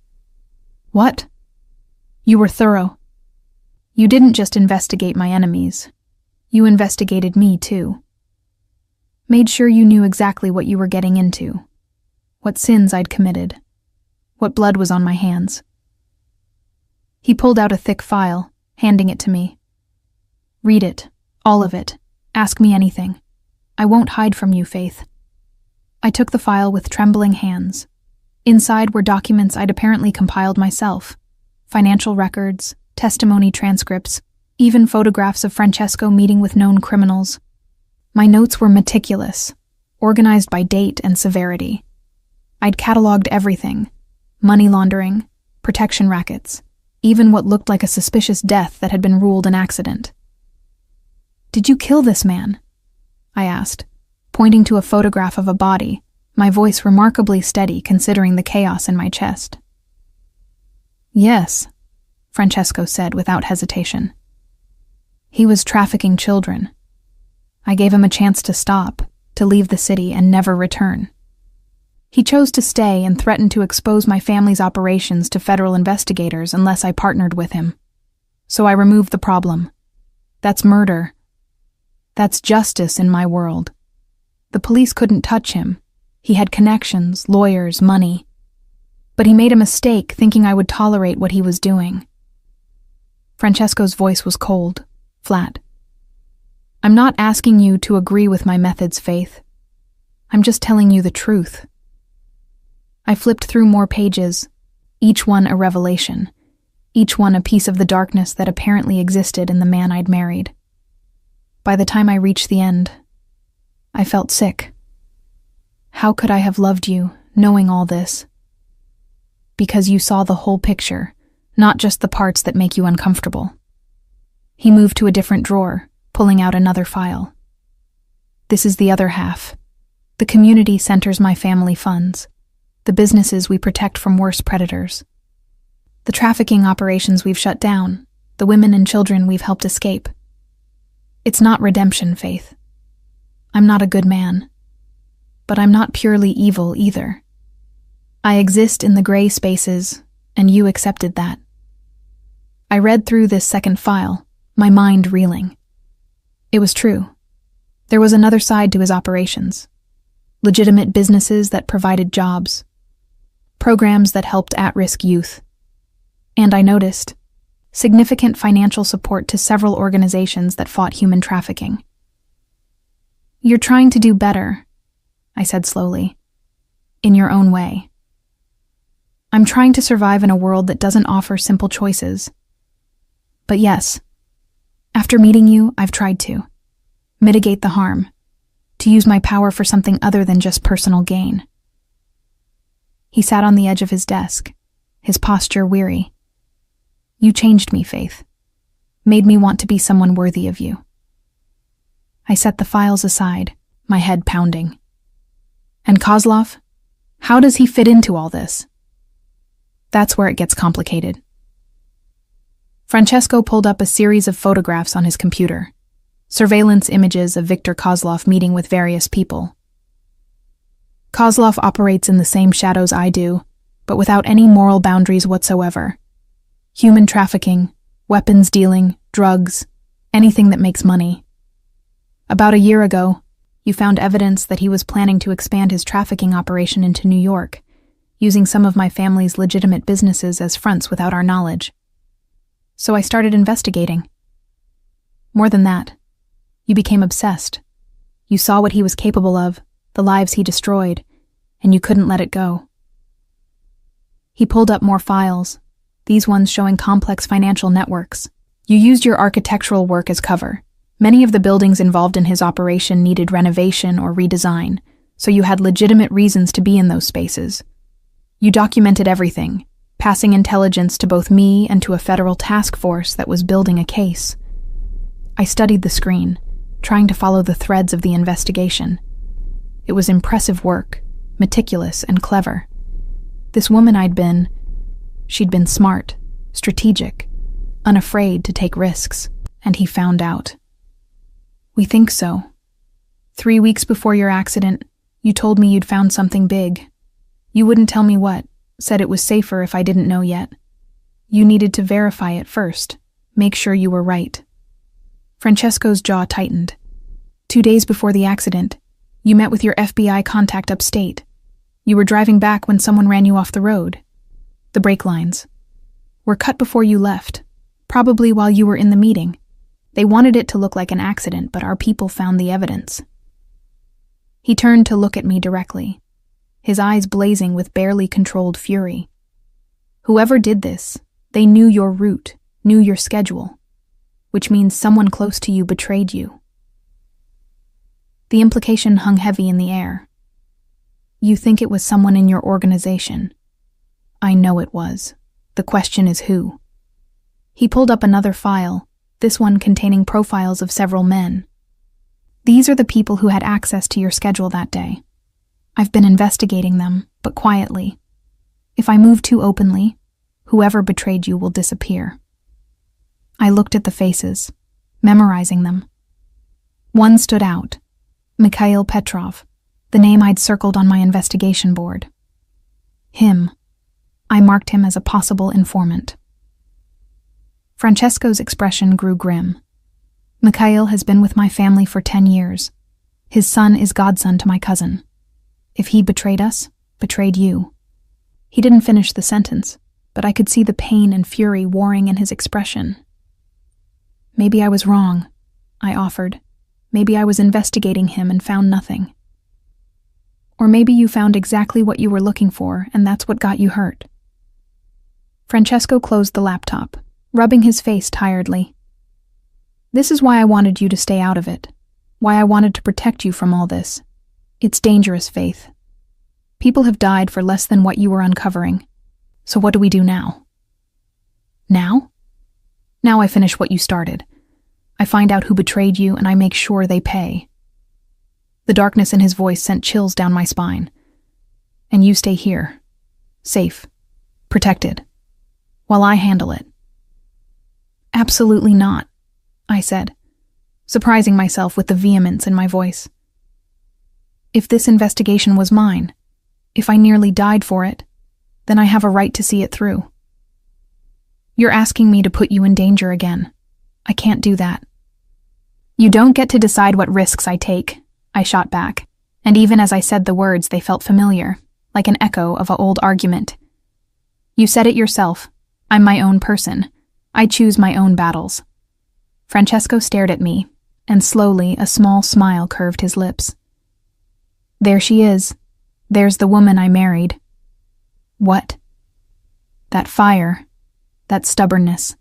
"What?" "You were thorough. You didn't just investigate my enemies. You investigated me, too. Made sure you knew exactly what you were getting into, what sins I'd committed, what blood was on my hands." He pulled out a thick file, handing it to me. "Read it, all of it. Ask me anything. I won't hide from you, Faith. I took the file with trembling hands. Inside were documents I'd apparently compiled myself. Financial records, testimony transcripts, even photographs of Francesco meeting with known criminals. My notes were meticulous, organized by date and severity. I'd cataloged everything: money laundering, protection rackets, even what looked like a suspicious death that had been ruled an accident. "Did you kill this man?" I asked, pointing to a photograph of a body, my voice remarkably steady considering the chaos in my chest. "Yes," Francesco said without hesitation. "He was trafficking children. I gave him a chance to stop, to leave the city and never return. He chose to stay and threatened to expose my family's operations to federal investigators unless I partnered with him. So I removed the problem. That's murder. That's justice in my world. The police couldn't touch him. He had connections, lawyers, money. But he made a mistake thinking I would tolerate what he was doing." Francesco's voice was cold, flat. "I'm not asking you to agree with my methods, Faith. I'm just telling you the truth." I flipped through more pages, each one a revelation, each one a piece of the darkness that apparently existed in the man I'd married. By the time I reached the end, I felt sick. How could I have loved you, knowing all this? Because you saw the whole picture, not just the parts that make you uncomfortable. He moved to a different drawer, pulling out another file. "This is the other half. The community centers my family funds, the businesses we protect from worse predators, the trafficking operations we've shut down, the women and children we've helped escape. It's not redemption, Faith. I'm not a good man, but I'm not purely evil either. I exist in the gray spaces, and you accepted that." I read through this second file, my mind reeling. It was true. There was another side to his operations. Legitimate businesses that provided jobs, programs that helped at-risk youth. And I noticed significant financial support to several organizations that fought human trafficking. "You're trying to do better," I said slowly, "in your own way. I'm trying to survive in a world that doesn't offer simple choices. But yes, after meeting you, I've tried to mitigate the harm, to use my power for something other than just personal gain." He sat on the edge of his desk, his posture weary. "You changed me, Faith. Made me want to be someone worthy of you." I set the files aside, my head pounding. "And Kozlov? How does he fit into all this?" That's where it gets complicated. Francesco pulled up a series of photographs on his computer, surveillance images of Viktor Kozlov meeting with various people. "Kozlov operates in the same shadows I do, but without any moral boundaries whatsoever. Human trafficking, weapons dealing, drugs, anything that makes money. About a year ago, you found evidence that he was planning to expand his trafficking operation into New York, using some of my family's legitimate businesses as fronts without our knowledge. So I started investigating. More than that, you became obsessed. You saw what he was capable of, the lives he destroyed, and you couldn't let it go." He pulled up more files, these ones showing complex financial networks. "You used your architectural work as cover. Many of the buildings involved in his operation needed renovation or redesign, so you had legitimate reasons to be in those spaces. You documented everything, passing intelligence to both me and to a federal task force that was building a case. I studied the screen, trying to follow the threads of the investigation. It was impressive work, meticulous and clever. This woman she'd been smart, strategic, unafraid to take risks, and he found out. We think so. 3 weeks before your accident, you told me you'd found something big. You wouldn't tell me what, said it was safer if I didn't know yet. You needed to verify it first, make sure you were right. Francesco's jaw tightened. 2 days before the accident, you met with your FBI contact upstate. You were driving back when someone ran you off the road. The brake lines were cut before you left, probably while you were in the meeting. They wanted it to look like an accident, but our people found the evidence. He turned to look at me directly, his eyes blazing with barely controlled fury. Whoever did this, they knew your route, knew your schedule, which means someone close to you betrayed you. The implication hung heavy in the air. You think it was someone in your organization. I know it was. The question is who. He pulled up another file, this one containing profiles of several men. These are the people who had access to your schedule that day. I've been investigating them, but quietly. If I move too openly, whoever betrayed you will disappear. I looked at the faces, memorizing them. One stood out, Mikhail Petrov, the name I'd circled on my investigation board. Him. I marked him as a possible informant. Francesco's expression grew grim. Mikhail has been with my family for 10 years. His son is godson to my cousin. If he betrayed us, betrayed you. He didn't finish the sentence, but I could see the pain and fury warring in his expression. Maybe I was wrong, I offered. Maybe I was investigating him and found nothing. Or maybe you found exactly what you were looking for, and that's what got you hurt. Francesco closed the laptop, rubbing his face tiredly. This is why I wanted you to stay out of it, why I wanted to protect you from all this. It's dangerous, Faith. People have died for less than what you were uncovering. So what do we do now? Now? Now I finish what you started. I find out who betrayed you and I make sure they pay. The darkness in his voice sent chills down my spine. And you stay here, safe, protected, while I handle it. Absolutely not, I said, surprising myself with the vehemence in my voice. If this investigation was mine, if I nearly died for it, then I have a right to see it through. You're asking me to put you in danger again. I can't do that. You don't get to decide what risks I take, I shot back, and even as I said the words, they felt familiar, like an echo of an old argument. You said it yourself. I'm my own person. I choose my own battles. Francesco stared at me, and slowly a small smile curved his lips. There she is. There's the woman I married. What? That fire, that stubbornness,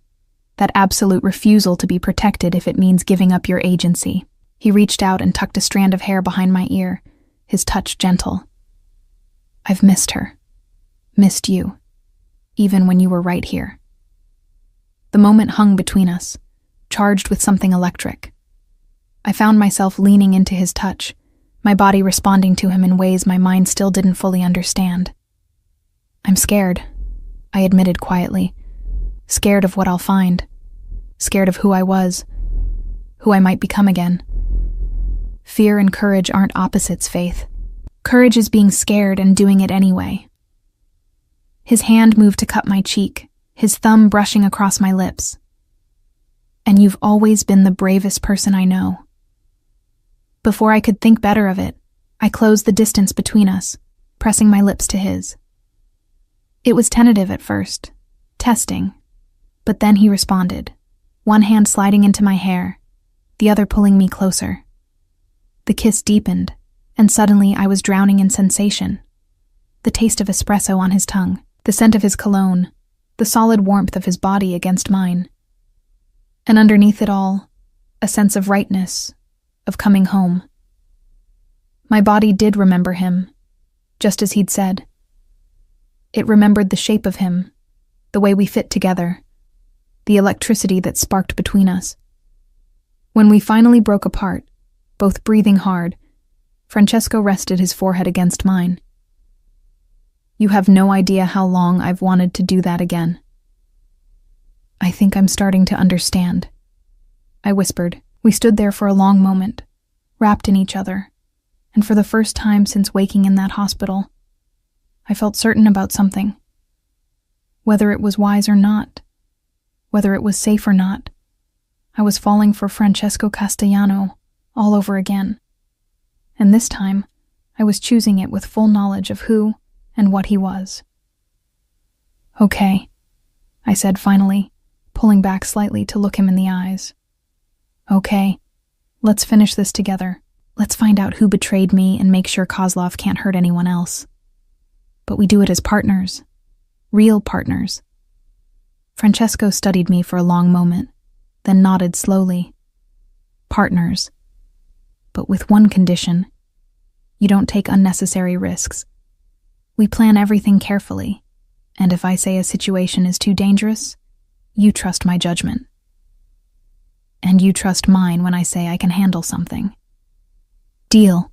that absolute refusal to be protected if it means giving up your agency. He reached out and tucked a strand of hair behind my ear, his touch gentle. I've missed her. Missed you. Even when you were right here. The moment hung between us, charged with something electric. I found myself leaning into his touch, my body responding to him in ways my mind still didn't fully understand. I'm scared, I admitted quietly. Scared of what I'll find. Scared of who I was. Who I might become again. Fear and courage aren't opposites, Faith. Courage is being scared and doing it anyway. His hand moved to cup my cheek, his thumb brushing across my lips. And you've always been the bravest person I know. Before I could think better of it, I closed the distance between us, pressing my lips to his. It was tentative at first, testing, but then he responded, one hand sliding into my hair, the other pulling me closer. The kiss deepened, and suddenly I was drowning in sensation. The taste of espresso on his tongue, the scent of his cologne, the solid warmth of his body against mine. And underneath it all, a sense of rightness, of coming home. My body did remember him, just as he'd said. It remembered the shape of him, the way we fit together, the electricity that sparked between us. When we finally broke apart, both breathing hard, Francesco rested his forehead against mine. You have no idea how long I've wanted to do that again. I think I'm starting to understand, I whispered. We stood there for a long moment, wrapped in each other, and for the first time since waking in that hospital, I felt certain about something. Whether it was wise or not, whether it was safe or not, I was falling for Francesco Castellano all over again. And this time, I was choosing it with full knowledge of who and what he was. Okay, I said finally, pulling back slightly to look him in the eyes. Okay, let's finish this together. Let's find out who betrayed me and make sure Kozlov can't hurt anyone else. But we do it as partners. Real partners. Francesco studied me for a long moment, then nodded slowly. Partners. But with one condition. You don't take unnecessary risks. We plan everything carefully, and if I say a situation is too dangerous, you trust my judgment. And you trust mine when I say I can handle something. Deal.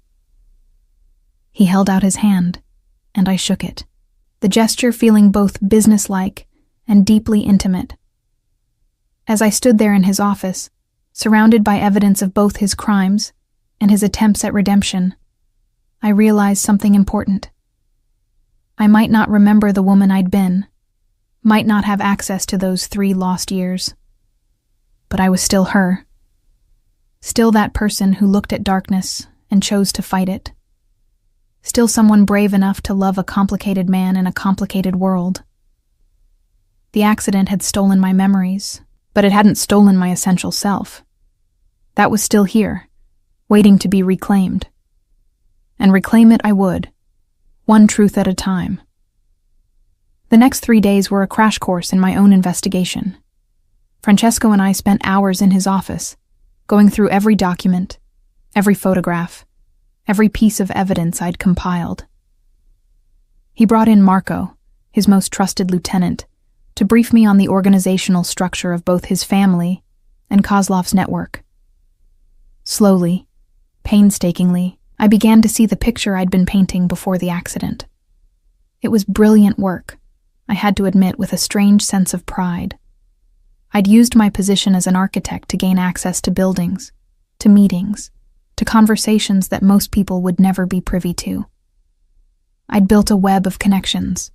He held out his hand, and I shook it, the gesture feeling both businesslike and deeply intimate. As I stood there in his office, surrounded by evidence of both his crimes and his attempts at redemption, I realized something important. I might not remember the woman I'd been, might not have access to those 3 lost years, but I was still her. Still that person who looked at darkness and chose to fight it. Still someone brave enough to love a complicated man in a complicated world. The accident had stolen my memories, but it hadn't stolen my essential self. That was still here, waiting to be reclaimed. And reclaim it I would, one truth at a time. The next 3 days were a crash course in my own investigation. Francesco and I spent hours in his office, going through every document, every photograph, every piece of evidence I'd compiled. He brought in Marco, his most trusted lieutenant, to brief me on the organizational structure of both his family and Kozlov's network. Slowly, painstakingly, I began to see the picture I'd been painting before the accident. It was brilliant work, I had to admit with a strange sense of pride. I'd used my position as an architect to gain access to buildings, to meetings, to conversations that most people would never be privy to. I'd built a web of connections,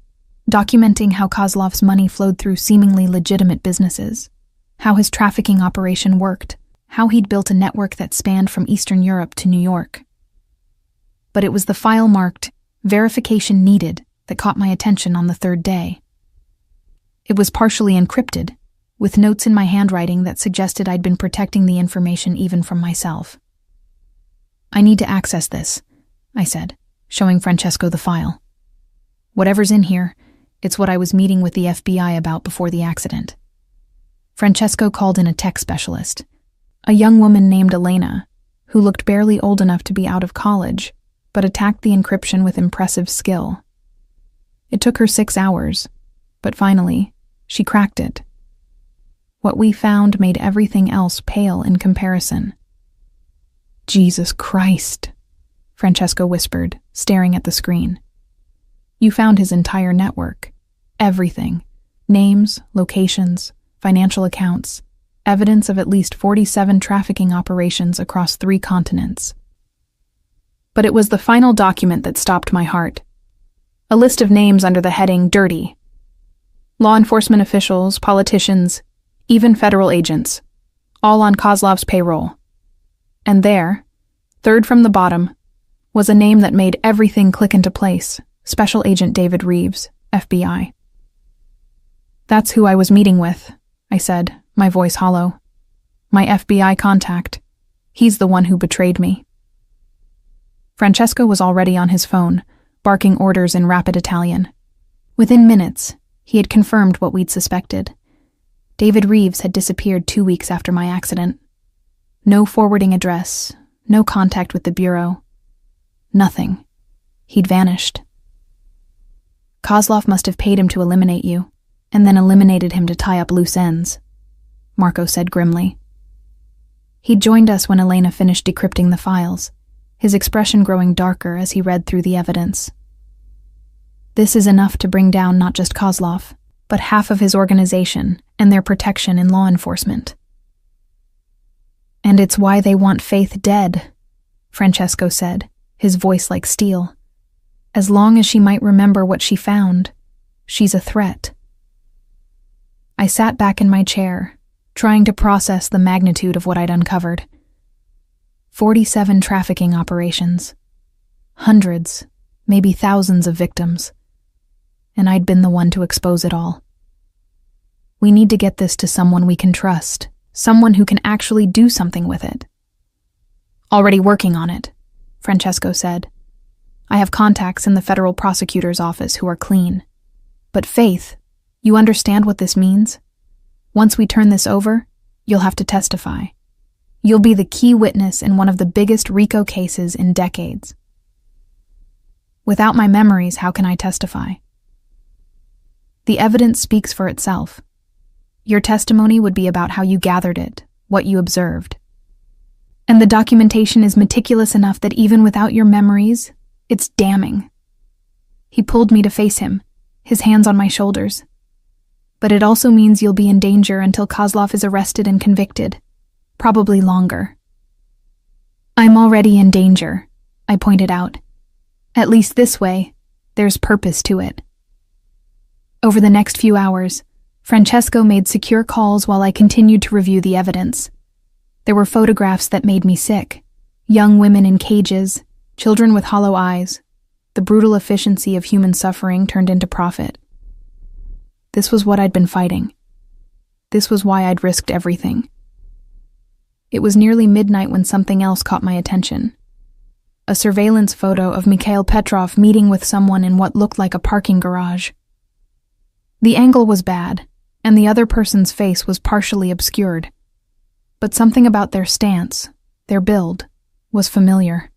documenting how Kozlov's money flowed through seemingly legitimate businesses, how his trafficking operation worked, how he'd built a network that spanned from Eastern Europe to New York. But it was the file marked "Verification Needed" that caught my attention on the 3rd day. It was partially encrypted, with notes in my handwriting that suggested I'd been protecting the information even from myself. "I need to access this," I said, showing Francesco the file. "Whatever's in here, it's what I was meeting with the FBI about before the accident." Francesco called in a tech specialist, a young woman named Elena, who looked barely old enough to be out of college, but attacked the encryption with impressive skill. It took her 6 hours, but finally, she cracked it. What we found made everything else pale in comparison. "Jesus Christ," Francesco whispered, staring at the screen. "You found his entire network. Everything. Names, locations, financial accounts, evidence of at least 47 trafficking operations across 3 continents. But it was the final document that stopped my heart. A list of names under the heading Dirty. Law enforcement officials, politicians, even federal agents, all on Kozlov's payroll. And there, 3rd from the bottom, was a name that made everything click into place: Special Agent David Reeves, FBI. "That's who I was meeting with," I said, my voice hollow. "My FBI contact. He's the one who betrayed me." Francesco was already on his phone, barking orders in rapid Italian. Within minutes, he had confirmed what we'd suspected. David Reeves had disappeared 2 weeks after my accident. No forwarding address, no contact with the bureau. Nothing. He'd vanished. "Kozlov must have paid him to eliminate you, and then eliminated him to tie up loose ends," Marco said grimly. He'd joined us when Elena finished decrypting the files, his expression growing darker as he read through the evidence. "This is enough to bring down not just Kozlov, but half of his organization and their protection in law enforcement. And it's why they want Faith dead," Francesco said, his voice like steel. "As long as she might remember what she found, she's a threat." I sat back in my chair, trying to process the magnitude of what I'd uncovered. 47 trafficking operations. Hundreds, maybe thousands of victims. And I'd been the one to expose it all. We need to get this to someone we can trust, someone who can actually do something with it. "Already working on it," Francesco said. I have contacts in the federal prosecutor's office who are clean. But Faith, you understand what this means? Once we turn this over, you'll have to testify. You'll be the key witness in one of the biggest RICO cases in decades. Without my memories, how can I testify? The evidence speaks for itself. Your testimony would be about how you gathered it, what you observed. And the documentation is meticulous enough that even without your memories, it's damning. He pulled me to face him, his hands on my shoulders. But it also means you'll be in danger until Kozlov is arrested and convicted. Probably longer. I'm already in danger, I pointed out. At least this way, there's purpose to it. Over the next few hours, Francesco made secure calls while I continued to review the evidence. There were photographs that made me sick. Young women in cages, children with hollow eyes, the brutal efficiency of human suffering turned into profit. This was what I'd been fighting. This was why I'd risked everything. It was nearly midnight when something else caught my attention. A surveillance photo of Mikhail Petrov meeting with someone in what looked like a parking garage. The angle was bad, and the other person's face was partially obscured. But something about their stance, their build, was familiar.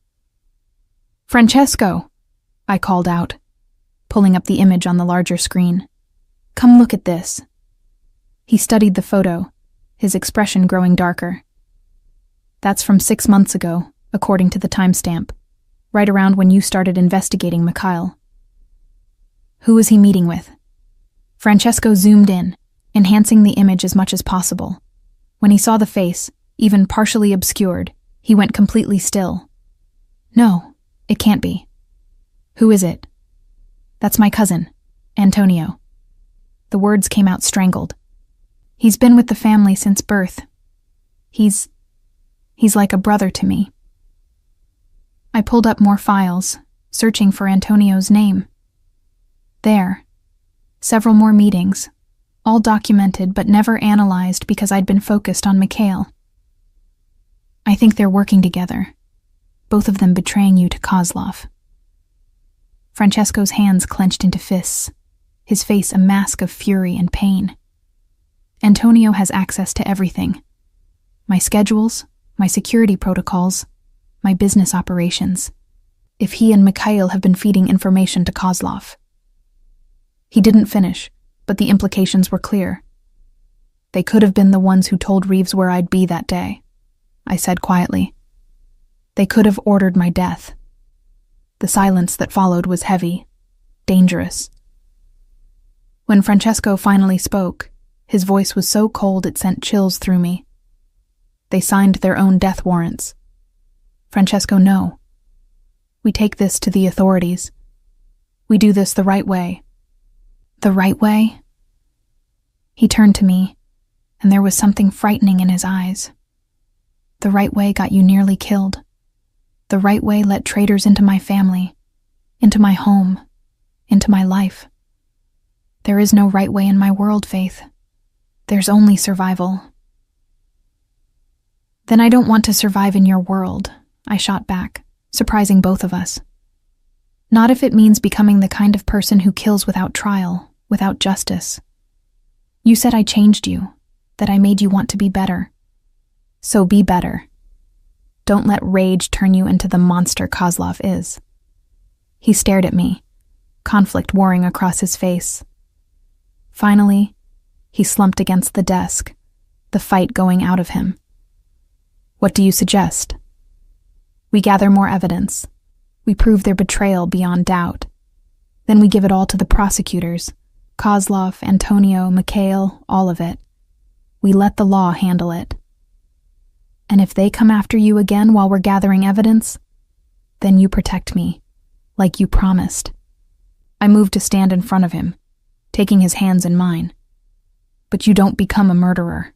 Francesco, I called out, pulling up the image on the larger screen. Come look at this. He studied the photo, his expression growing darker. That's from 6 months ago, according to the timestamp, right around when you started investigating Mikhail. Who was he meeting with? Francesco zoomed in, enhancing the image as much as possible. When he saw the face, even partially obscured, he went completely still. No, it can't be. Who is it? That's my cousin, Antonio. The words came out strangled. He's been with the family since birth. He's like a brother to me. I pulled up more files, searching for Antonio's name. There. Several more meetings, all documented but never analyzed because I'd been focused on Mikhail. I think they're working together, both of them betraying you to Kozlov. Francesco's hands clenched into fists, his face a mask of fury and pain. Antonio has access to everything. My schedules, my security protocols, my business operations. If he and Mikhail have been feeding information to Kozlov. He didn't finish, but the implications were clear. They could have been the ones who told Reeves where I'd be that day, I said quietly. They could have ordered my death. The silence that followed was heavy, dangerous. When Francesco finally spoke, his voice was so cold it sent chills through me. They signed their own death warrants. Francesco, no. We take this to the authorities. We do this the right way. The right way? He turned to me, and there was something frightening in his eyes. The right way got you nearly killed. The right way let traitors into my family, into my home, into my life. There is no right way in my world, Faith. There's only survival. Then I don't want to survive in your world, I shot back, surprising both of us. Not if it means becoming the kind of person who kills without trial, without justice. You said I changed you, that I made you want to be better. So be better. Don't let rage turn you into the monster Kozlov is. He stared at me, conflict warring across his face. Finally, he slumped against the desk, the fight going out of him. What do you suggest? We gather more evidence. We prove their betrayal beyond doubt. Then we give it all to the prosecutors. Kozlov, Antonio, Mikhail, all of it. We let the law handle it. And if they come after you again while we're gathering evidence, then you protect me, like you promised. I moved to stand in front of him, taking his hands in mine. But you don't become a murderer.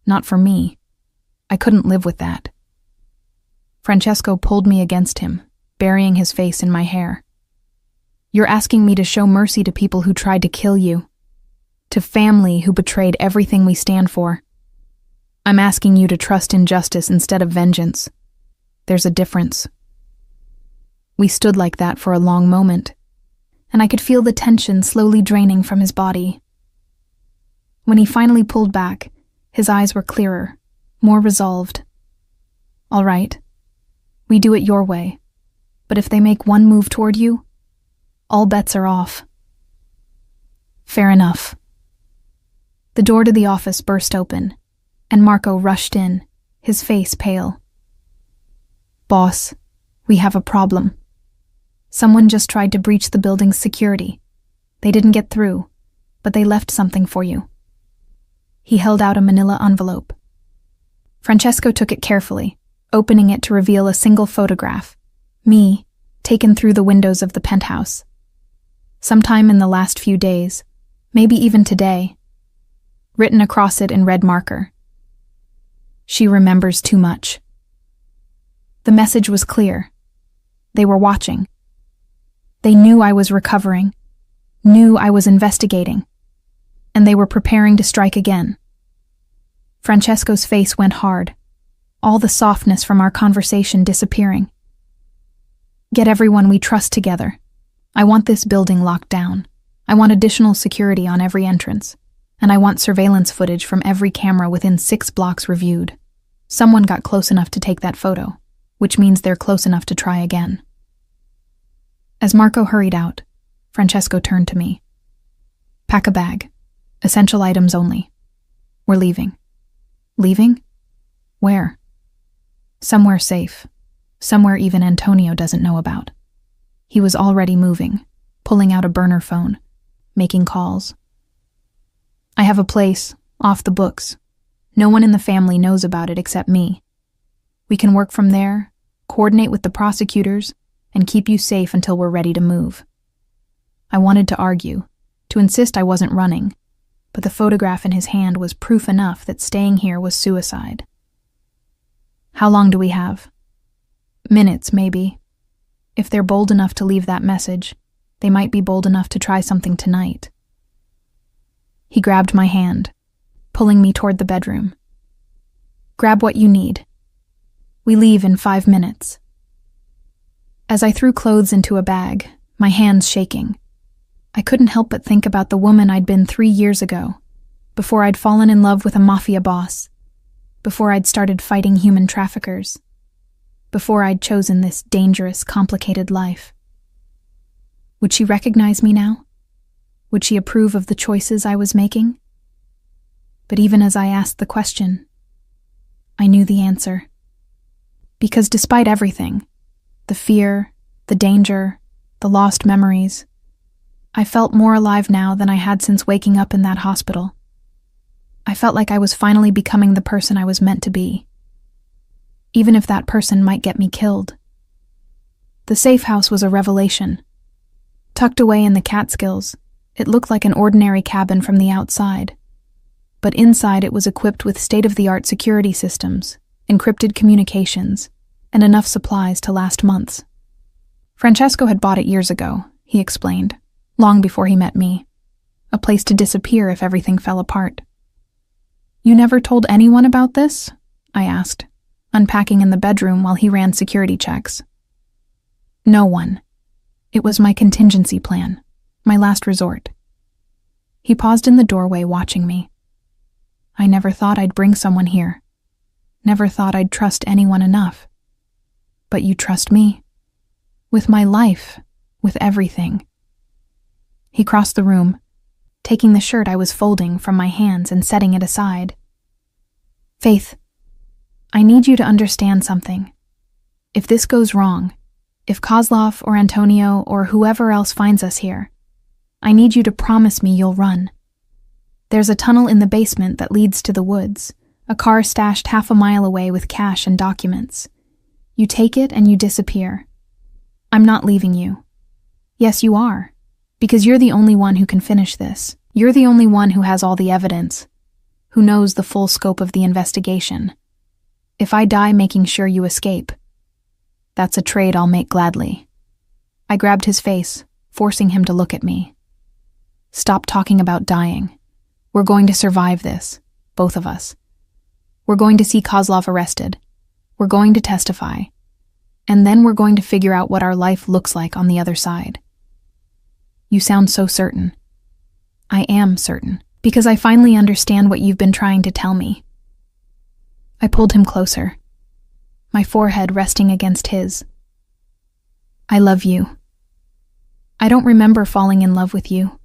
Not for me. I couldn't live with that. Francesco pulled me against him, burying his face in my hair. You're asking me to show mercy to people who tried to kill you, to family who betrayed everything we stand for. I'm asking you to trust in justice instead of vengeance. There's a difference. We stood like that for a long moment, and I could feel the tension slowly draining from his body. When he finally pulled back, his eyes were clearer, more resolved. "All right, we do it your way, but if they make one move toward you, all bets are off." "Fair enough." The door to the office burst open, and Marco rushed in, his face pale. "Boss, we have a problem. Someone just tried to breach the building's security. They didn't get through, but they left something for you." He held out a manila envelope. Francesco took it carefully, opening it to reveal a single photograph, me, taken through the windows of the penthouse. Sometime in the last few days, maybe even today. Written across it in red marker. "She remembers too much." The message was clear. They were watching. They knew I was recovering, knew I was investigating, and they were preparing to strike again. Francesco's face went hard, all the softness from our conversation disappearing. "Get everyone we trust together. I want this building locked down. I want additional security on every entrance, and I want surveillance footage from every camera within 6 blocks reviewed. Someone got close enough to take that photo, which means they're close enough to try again." As Marco hurried out, Francesco turned to me. "Pack a bag. Essential items only. We're leaving." "Leaving? Where?" "Somewhere safe. Somewhere even Antonio doesn't know about." He was already moving, pulling out a burner phone, making calls. "I have a place, off the books. No one in the family knows about it except me. We can work from there, coordinate with the prosecutors, and keep you safe until we're ready to move." I wanted to argue, to insist I wasn't running, but the photograph in his hand was proof enough that staying here was suicide. "How long do we have?" "Minutes, maybe. If they're bold enough to leave that message, they might be bold enough to try something tonight." He grabbed my hand, pulling me toward the bedroom. "Grab what you need. We leave in 5 minutes." As I threw clothes into a bag, my hands shaking, I couldn't help but think about the woman I'd been 3 years ago, before I'd fallen in love with a mafia boss, before I'd started fighting human traffickers, before I'd chosen this dangerous, complicated life. Would she recognize me now? Would she approve of the choices I was making? But even as I asked the question, I knew the answer. Because despite everything, the fear, the danger, the lost memories, I felt more alive now than I had since waking up in that hospital. I felt like I was finally becoming the person I was meant to be, even if that person might get me killed. The safe house was a revelation. Tucked away in the Catskills, it looked like an ordinary cabin from the outside, but inside it was equipped with state-of-the-art security systems, encrypted communications, and enough supplies to last months. Francesco had bought it years ago, he explained, long before he met me. A place to disappear if everything fell apart. "You never told anyone about this?" I asked, unpacking in the bedroom while he ran security checks. "No one. It was my contingency plan, my last resort." He paused in the doorway watching me. "I never thought I'd bring someone here. Never thought I'd trust anyone enough. But you trust me. With my life, with everything." He crossed the room, taking the shirt I was folding from my hands and setting it aside. "Faith, I need you to understand something. If this goes wrong, if Kozlov or Antonio or whoever else finds us here, I need you to promise me you'll run. There's a tunnel in the basement that leads to the woods, a car stashed half a mile away with cash and documents. You take it and you disappear. I'm not leaving you. Yes, you are, because you're the only one who can finish this. You're the only one who has all the evidence, who knows the full scope of the investigation. If I die making sure you escape, that's a trade I'll make gladly." I grabbed his face, forcing him to look at me. "Stop talking about dying. We're going to survive this, both of us. We're going to see Kozlov arrested. We're going to testify. And then we're going to figure out what our life looks like on the other side. You sound so certain. I am certain, because I finally understand what you've been trying to tell me. I pulled him closer, my forehead resting against his. I love you. I don't remember falling in love with you.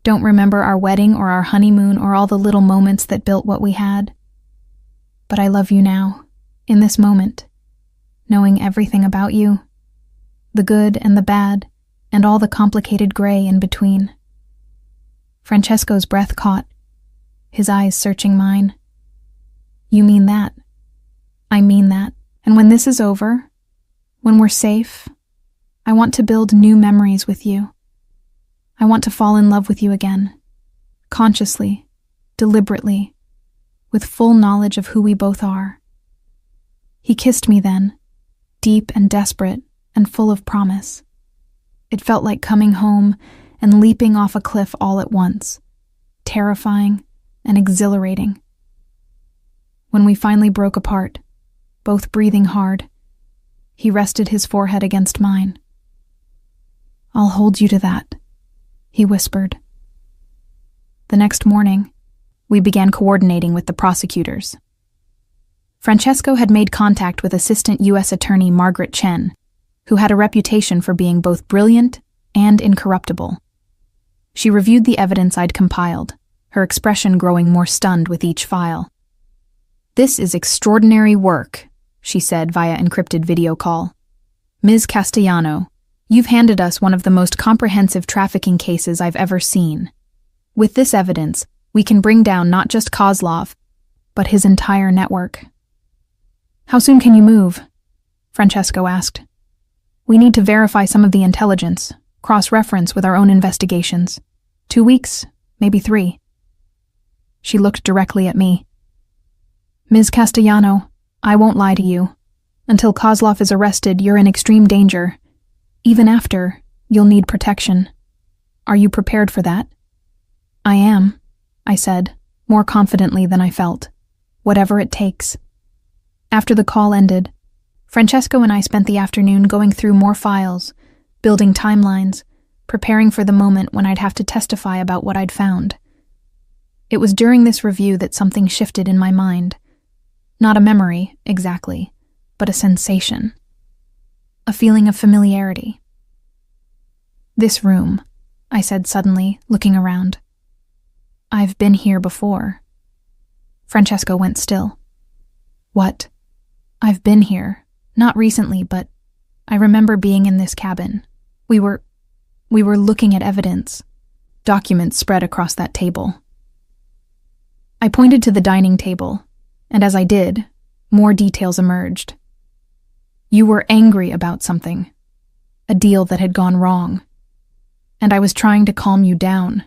Don't remember our wedding or our honeymoon or all the little moments that built what we had. But I love you now, in this moment, knowing everything about you, the good and the bad, and all the complicated gray in between. Francesco's breath caught, his eyes searching mine. You mean that? I mean that. And when this is over, when we're safe, I want to build new memories with you. I want to fall in love with you again, consciously, deliberately, with full knowledge of who we both are. He kissed me then, deep and desperate and full of promise. It felt like coming home and leaping off a cliff all at once, terrifying and exhilarating. When we finally broke apart, both breathing hard, he rested his forehead against mine. I'll hold you to that, he whispered. The next morning, we began coordinating with the prosecutors. Francesco had made contact with Assistant U.S. Attorney Margaret Chen, who had a reputation for being both brilliant and incorruptible. She reviewed the evidence I'd compiled, her expression growing more stunned with each file. "This is extraordinary work," she said via encrypted video call. "Ms. Castellano, you've handed us one of the most comprehensive trafficking cases I've ever seen. With this evidence, we can bring down not just Kozlov, but his entire network." "How soon can you move?" Francesco asked. "We need to verify some of the intelligence, cross-reference with our own investigations. 2 weeks, maybe 3. She looked directly at me. "Ms. Castellano, I won't lie to you. Until Kozlov is arrested, you're in extreme danger. Even after, you'll need protection. Are you prepared for that?" "I am," I said, more confidently than I felt. "Whatever it takes." After the call ended, Francesco and I spent the afternoon going through more files, building timelines, preparing for the moment when I'd have to testify about what I'd found. It was during this review that something shifted in my mind. Not a memory, exactly, but a sensation. A feeling of familiarity. "This room," I said suddenly, looking around. "I've been here before." Francesco went still. "What?" "I've been here. Not recently, but I remember being in this cabin. We were looking at evidence. Documents spread across that table." I pointed to the dining table, and as I did, more details emerged. "You were angry about something, a deal that had gone wrong. And I was trying to calm you down,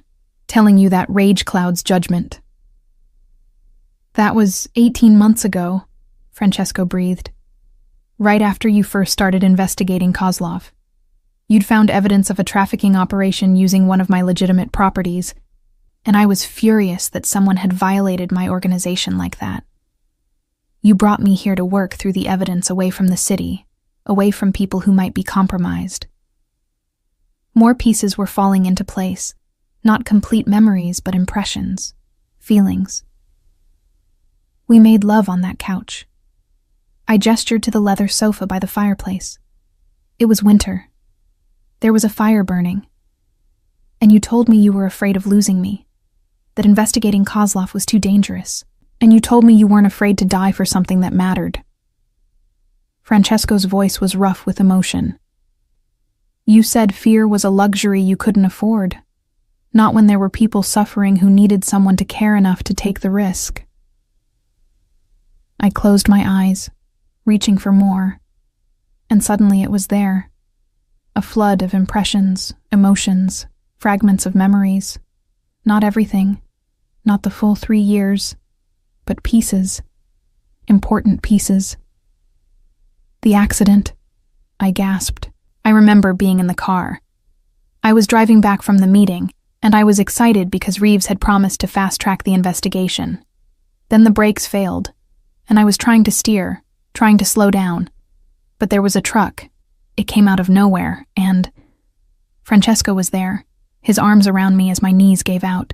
telling you that rage clouds judgment." "That was 18 months ago," Francesco breathed. "Right after you first started investigating Kozlov. You'd found evidence of a trafficking operation using one of my legitimate properties, and I was furious that someone had violated my organization like that. You brought me here to work through the evidence away from the city, away from people who might be compromised." More pieces were falling into place, not complete memories, but impressions, feelings. We made love on that couch. I gestured to the leather sofa by the fireplace. It was winter. There was a fire burning. And you told me you were afraid of losing me, that investigating Kozlov was too dangerous, and you told me you weren't afraid to die for something that mattered. Francesco's voice was rough with emotion. "You said fear was a luxury you couldn't afford, not when there were people suffering who needed someone to care enough to take the risk." I closed my eyes, reaching for more, and suddenly it was there. A flood of impressions, emotions, fragments of memories. Not everything, not the full 3 years, but pieces, important pieces. "The accident," I gasped. I remember being in the car. I was driving back from the meeting, and I was excited because Reeves had promised to fast-track the investigation. Then the brakes failed, and I was trying to steer, trying to slow down. But there was a truck. It came out of nowhere, and Francesco was there, his arms around me as my knees gave out.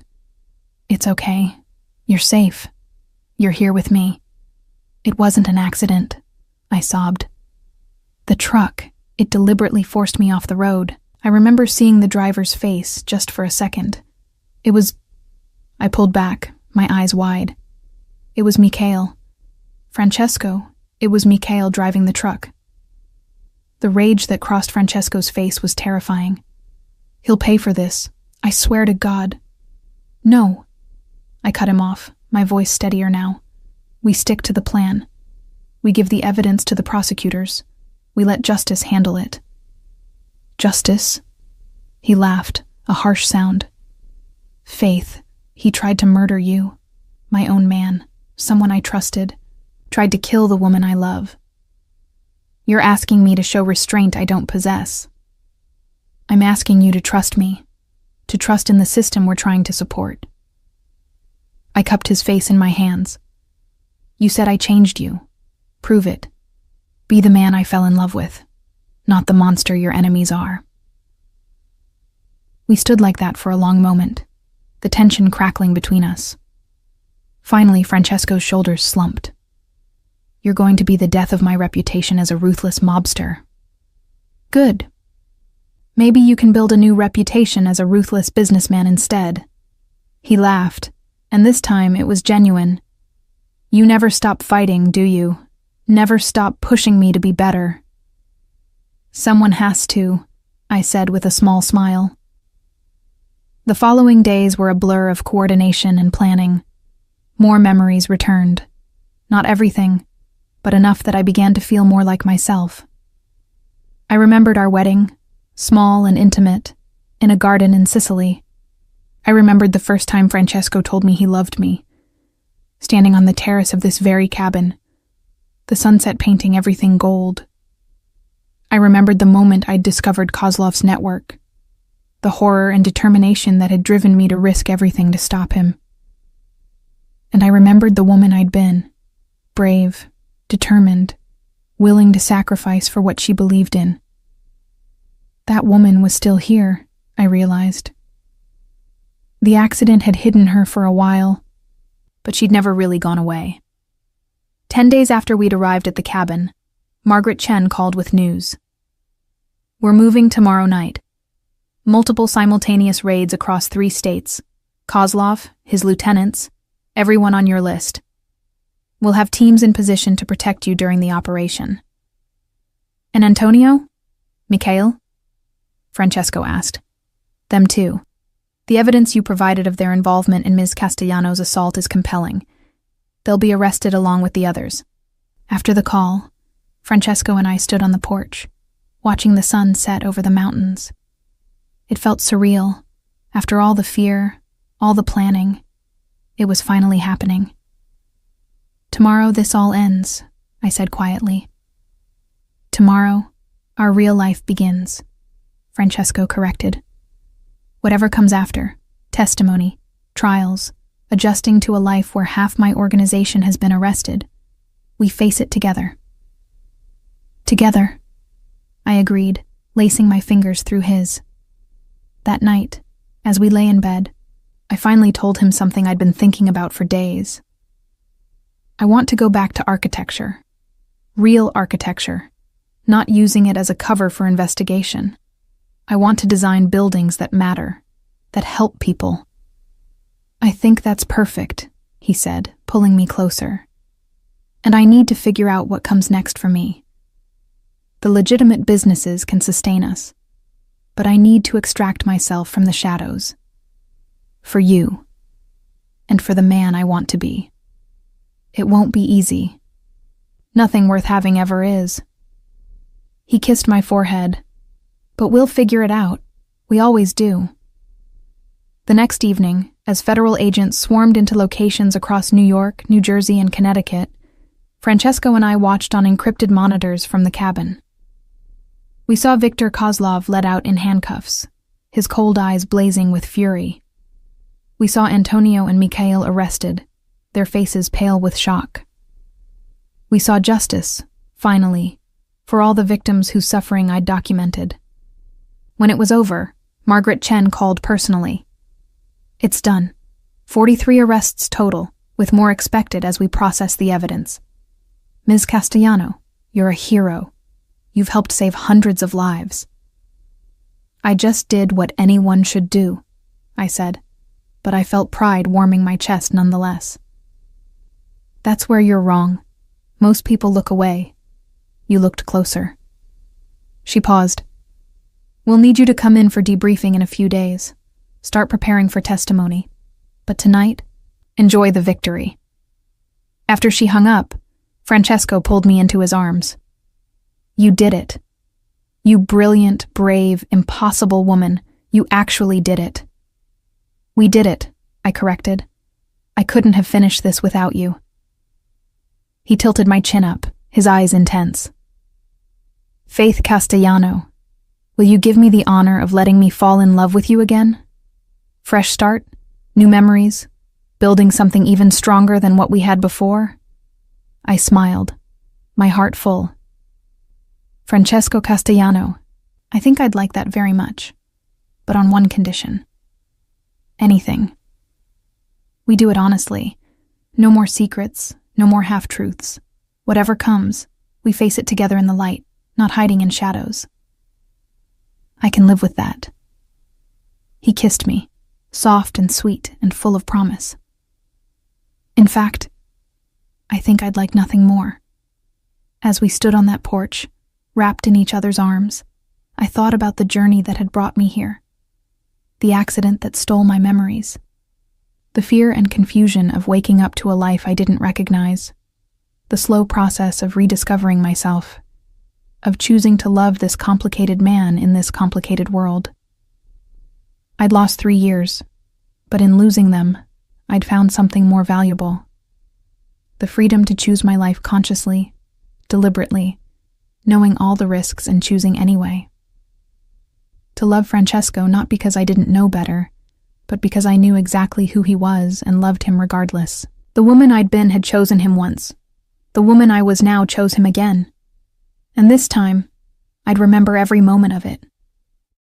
"It's okay. You're safe. You're here with me." "It wasn't an accident," I sobbed. "The truck, it deliberately forced me off the road. I remember seeing the driver's face just for a second. It was..." I pulled back, my eyes wide. It was Mikhail. Francesco, it was Mikhail driving the truck. The rage that crossed Francesco's face was terrifying. "He'll pay for this. I swear to God." "No." I cut him off, my voice steadier now. "We stick to the plan. We give the evidence to the prosecutors. We let justice handle it." "Justice?" He laughed, a harsh sound. "Faith, he tried to murder you. My own man, someone I trusted, tried to kill the woman I love. You're asking me to show restraint I don't possess. I'm asking you to trust me, to trust in the system we're trying to support." I cupped his face in my hands. "You said I changed you. Prove it. Be the man I fell in love with, not the monster your enemies are." We stood like that for a long moment, the tension crackling between us. Finally, Francesco's shoulders slumped. "You're going to be the death of my reputation as a ruthless mobster." "Good. Maybe you can build a new reputation as a ruthless businessman instead." He laughed, and this time it was genuine. "You never stop fighting, do you? Never stop pushing me to be better." "Someone has to," I said with a small smile. The following days were a blur of coordination and planning. More memories returned. Not everything, but enough that I began to feel more like myself. I remembered our wedding, small and intimate, in a garden in Sicily. I remembered the first time Francesco told me he loved me, standing on the terrace of this very cabin, the sunset painting everything gold. I remembered the moment I'd discovered Kozlov's network, the horror and determination that had driven me to risk everything to stop him. And I remembered the woman I'd been, brave, determined, willing to sacrifice for what she believed in. That woman was still here, I realized. The accident had hidden her for a while, but she'd never really gone away. 10 days after we'd arrived at the cabin, Margaret Chen called with news. "We're moving tomorrow night. Multiple simultaneous raids across 3 states. Kozlov, his lieutenants, everyone on your list. We'll have teams in position to protect you during the operation." "And Antonio? Mikhail?" Francesco asked. "Them too. The evidence you provided of their involvement in Ms. Castellano's assault is compelling. They'll be arrested along with the others." After the call, Francesco and I stood on the porch, watching the sun set over the mountains. It felt surreal. After all the fear, all the planning, it was finally happening. "Tomorrow this all ends," I said quietly. "Tomorrow, our real life begins," Francesco corrected. "Whatever comes after, testimony, trials, adjusting to a life where half my organization has been arrested, we face it together." "Together," I agreed, lacing my fingers through his. That night, as we lay in bed, I finally told him something I'd been thinking about for days. I want to go back to architecture. Real architecture, not using it as a cover for investigation. I want to design buildings that matter, that help people. "I think that's perfect," he said, pulling me closer. "And I need to figure out what comes next for me. The legitimate businesses can sustain us, but I need to extract myself from the shadows. For you, and for the man I want to be. It won't be easy. Nothing worth having ever is." He kissed my forehead. "But we'll figure it out. We always do." The next evening, as federal agents swarmed into locations across New York, New Jersey, and Connecticut, Francesco and I watched on encrypted monitors from the cabin. We saw Viktor Kozlov led out in handcuffs, his cold eyes blazing with fury. We saw Antonio and Mikhail arrested, their faces pale with shock. We saw justice, finally, for all the victims whose suffering I'd documented. When it was over, Margaret Chen called personally. "It's done. 43 arrests total, with more expected as we process the evidence. Ms. Castellano, you're a hero. You've helped save hundreds of lives." "I just did what anyone should do," I said, but I felt pride warming my chest nonetheless. "That's where you're wrong. Most people look away. You looked closer." She paused. "We'll need you to come in for debriefing in a few days. Start preparing for testimony. But tonight, enjoy the victory." After she hung up, Francesco pulled me into his arms. "You did it. You brilliant, brave, impossible woman. You actually did it." "We did it," I corrected. "I couldn't have finished this without you." He tilted my chin up, his eyes intense. "Faith Castellano, will you give me the honor of letting me fall in love with you again? Fresh start, new memories, building something even stronger than what we had before?" I smiled, my heart full. "Francesco Castellano, I think I'd like that very much, but on one condition. Anything. We do it honestly. No more secrets, no more half-truths. Whatever comes, we face it together in the light, not hiding in shadows." "I can live with that." He kissed me, soft and sweet and full of promise. "In fact, I think I'd like nothing more." As we stood on that porch, wrapped in each other's arms, I thought about the journey that had brought me here, the accident that stole my memories, the fear and confusion of waking up to a life I didn't recognize, the slow process of rediscovering myself, of choosing to love this complicated man in this complicated world. I'd lost 3 years, but in losing them, I'd found something more valuable. The freedom to choose my life consciously, deliberately, knowing all the risks and choosing anyway. To love Francesco not because I didn't know better, but because I knew exactly who he was and loved him regardless. The woman I'd been had chosen him once. The woman I was now chose him again. And this time, I'd remember every moment of it.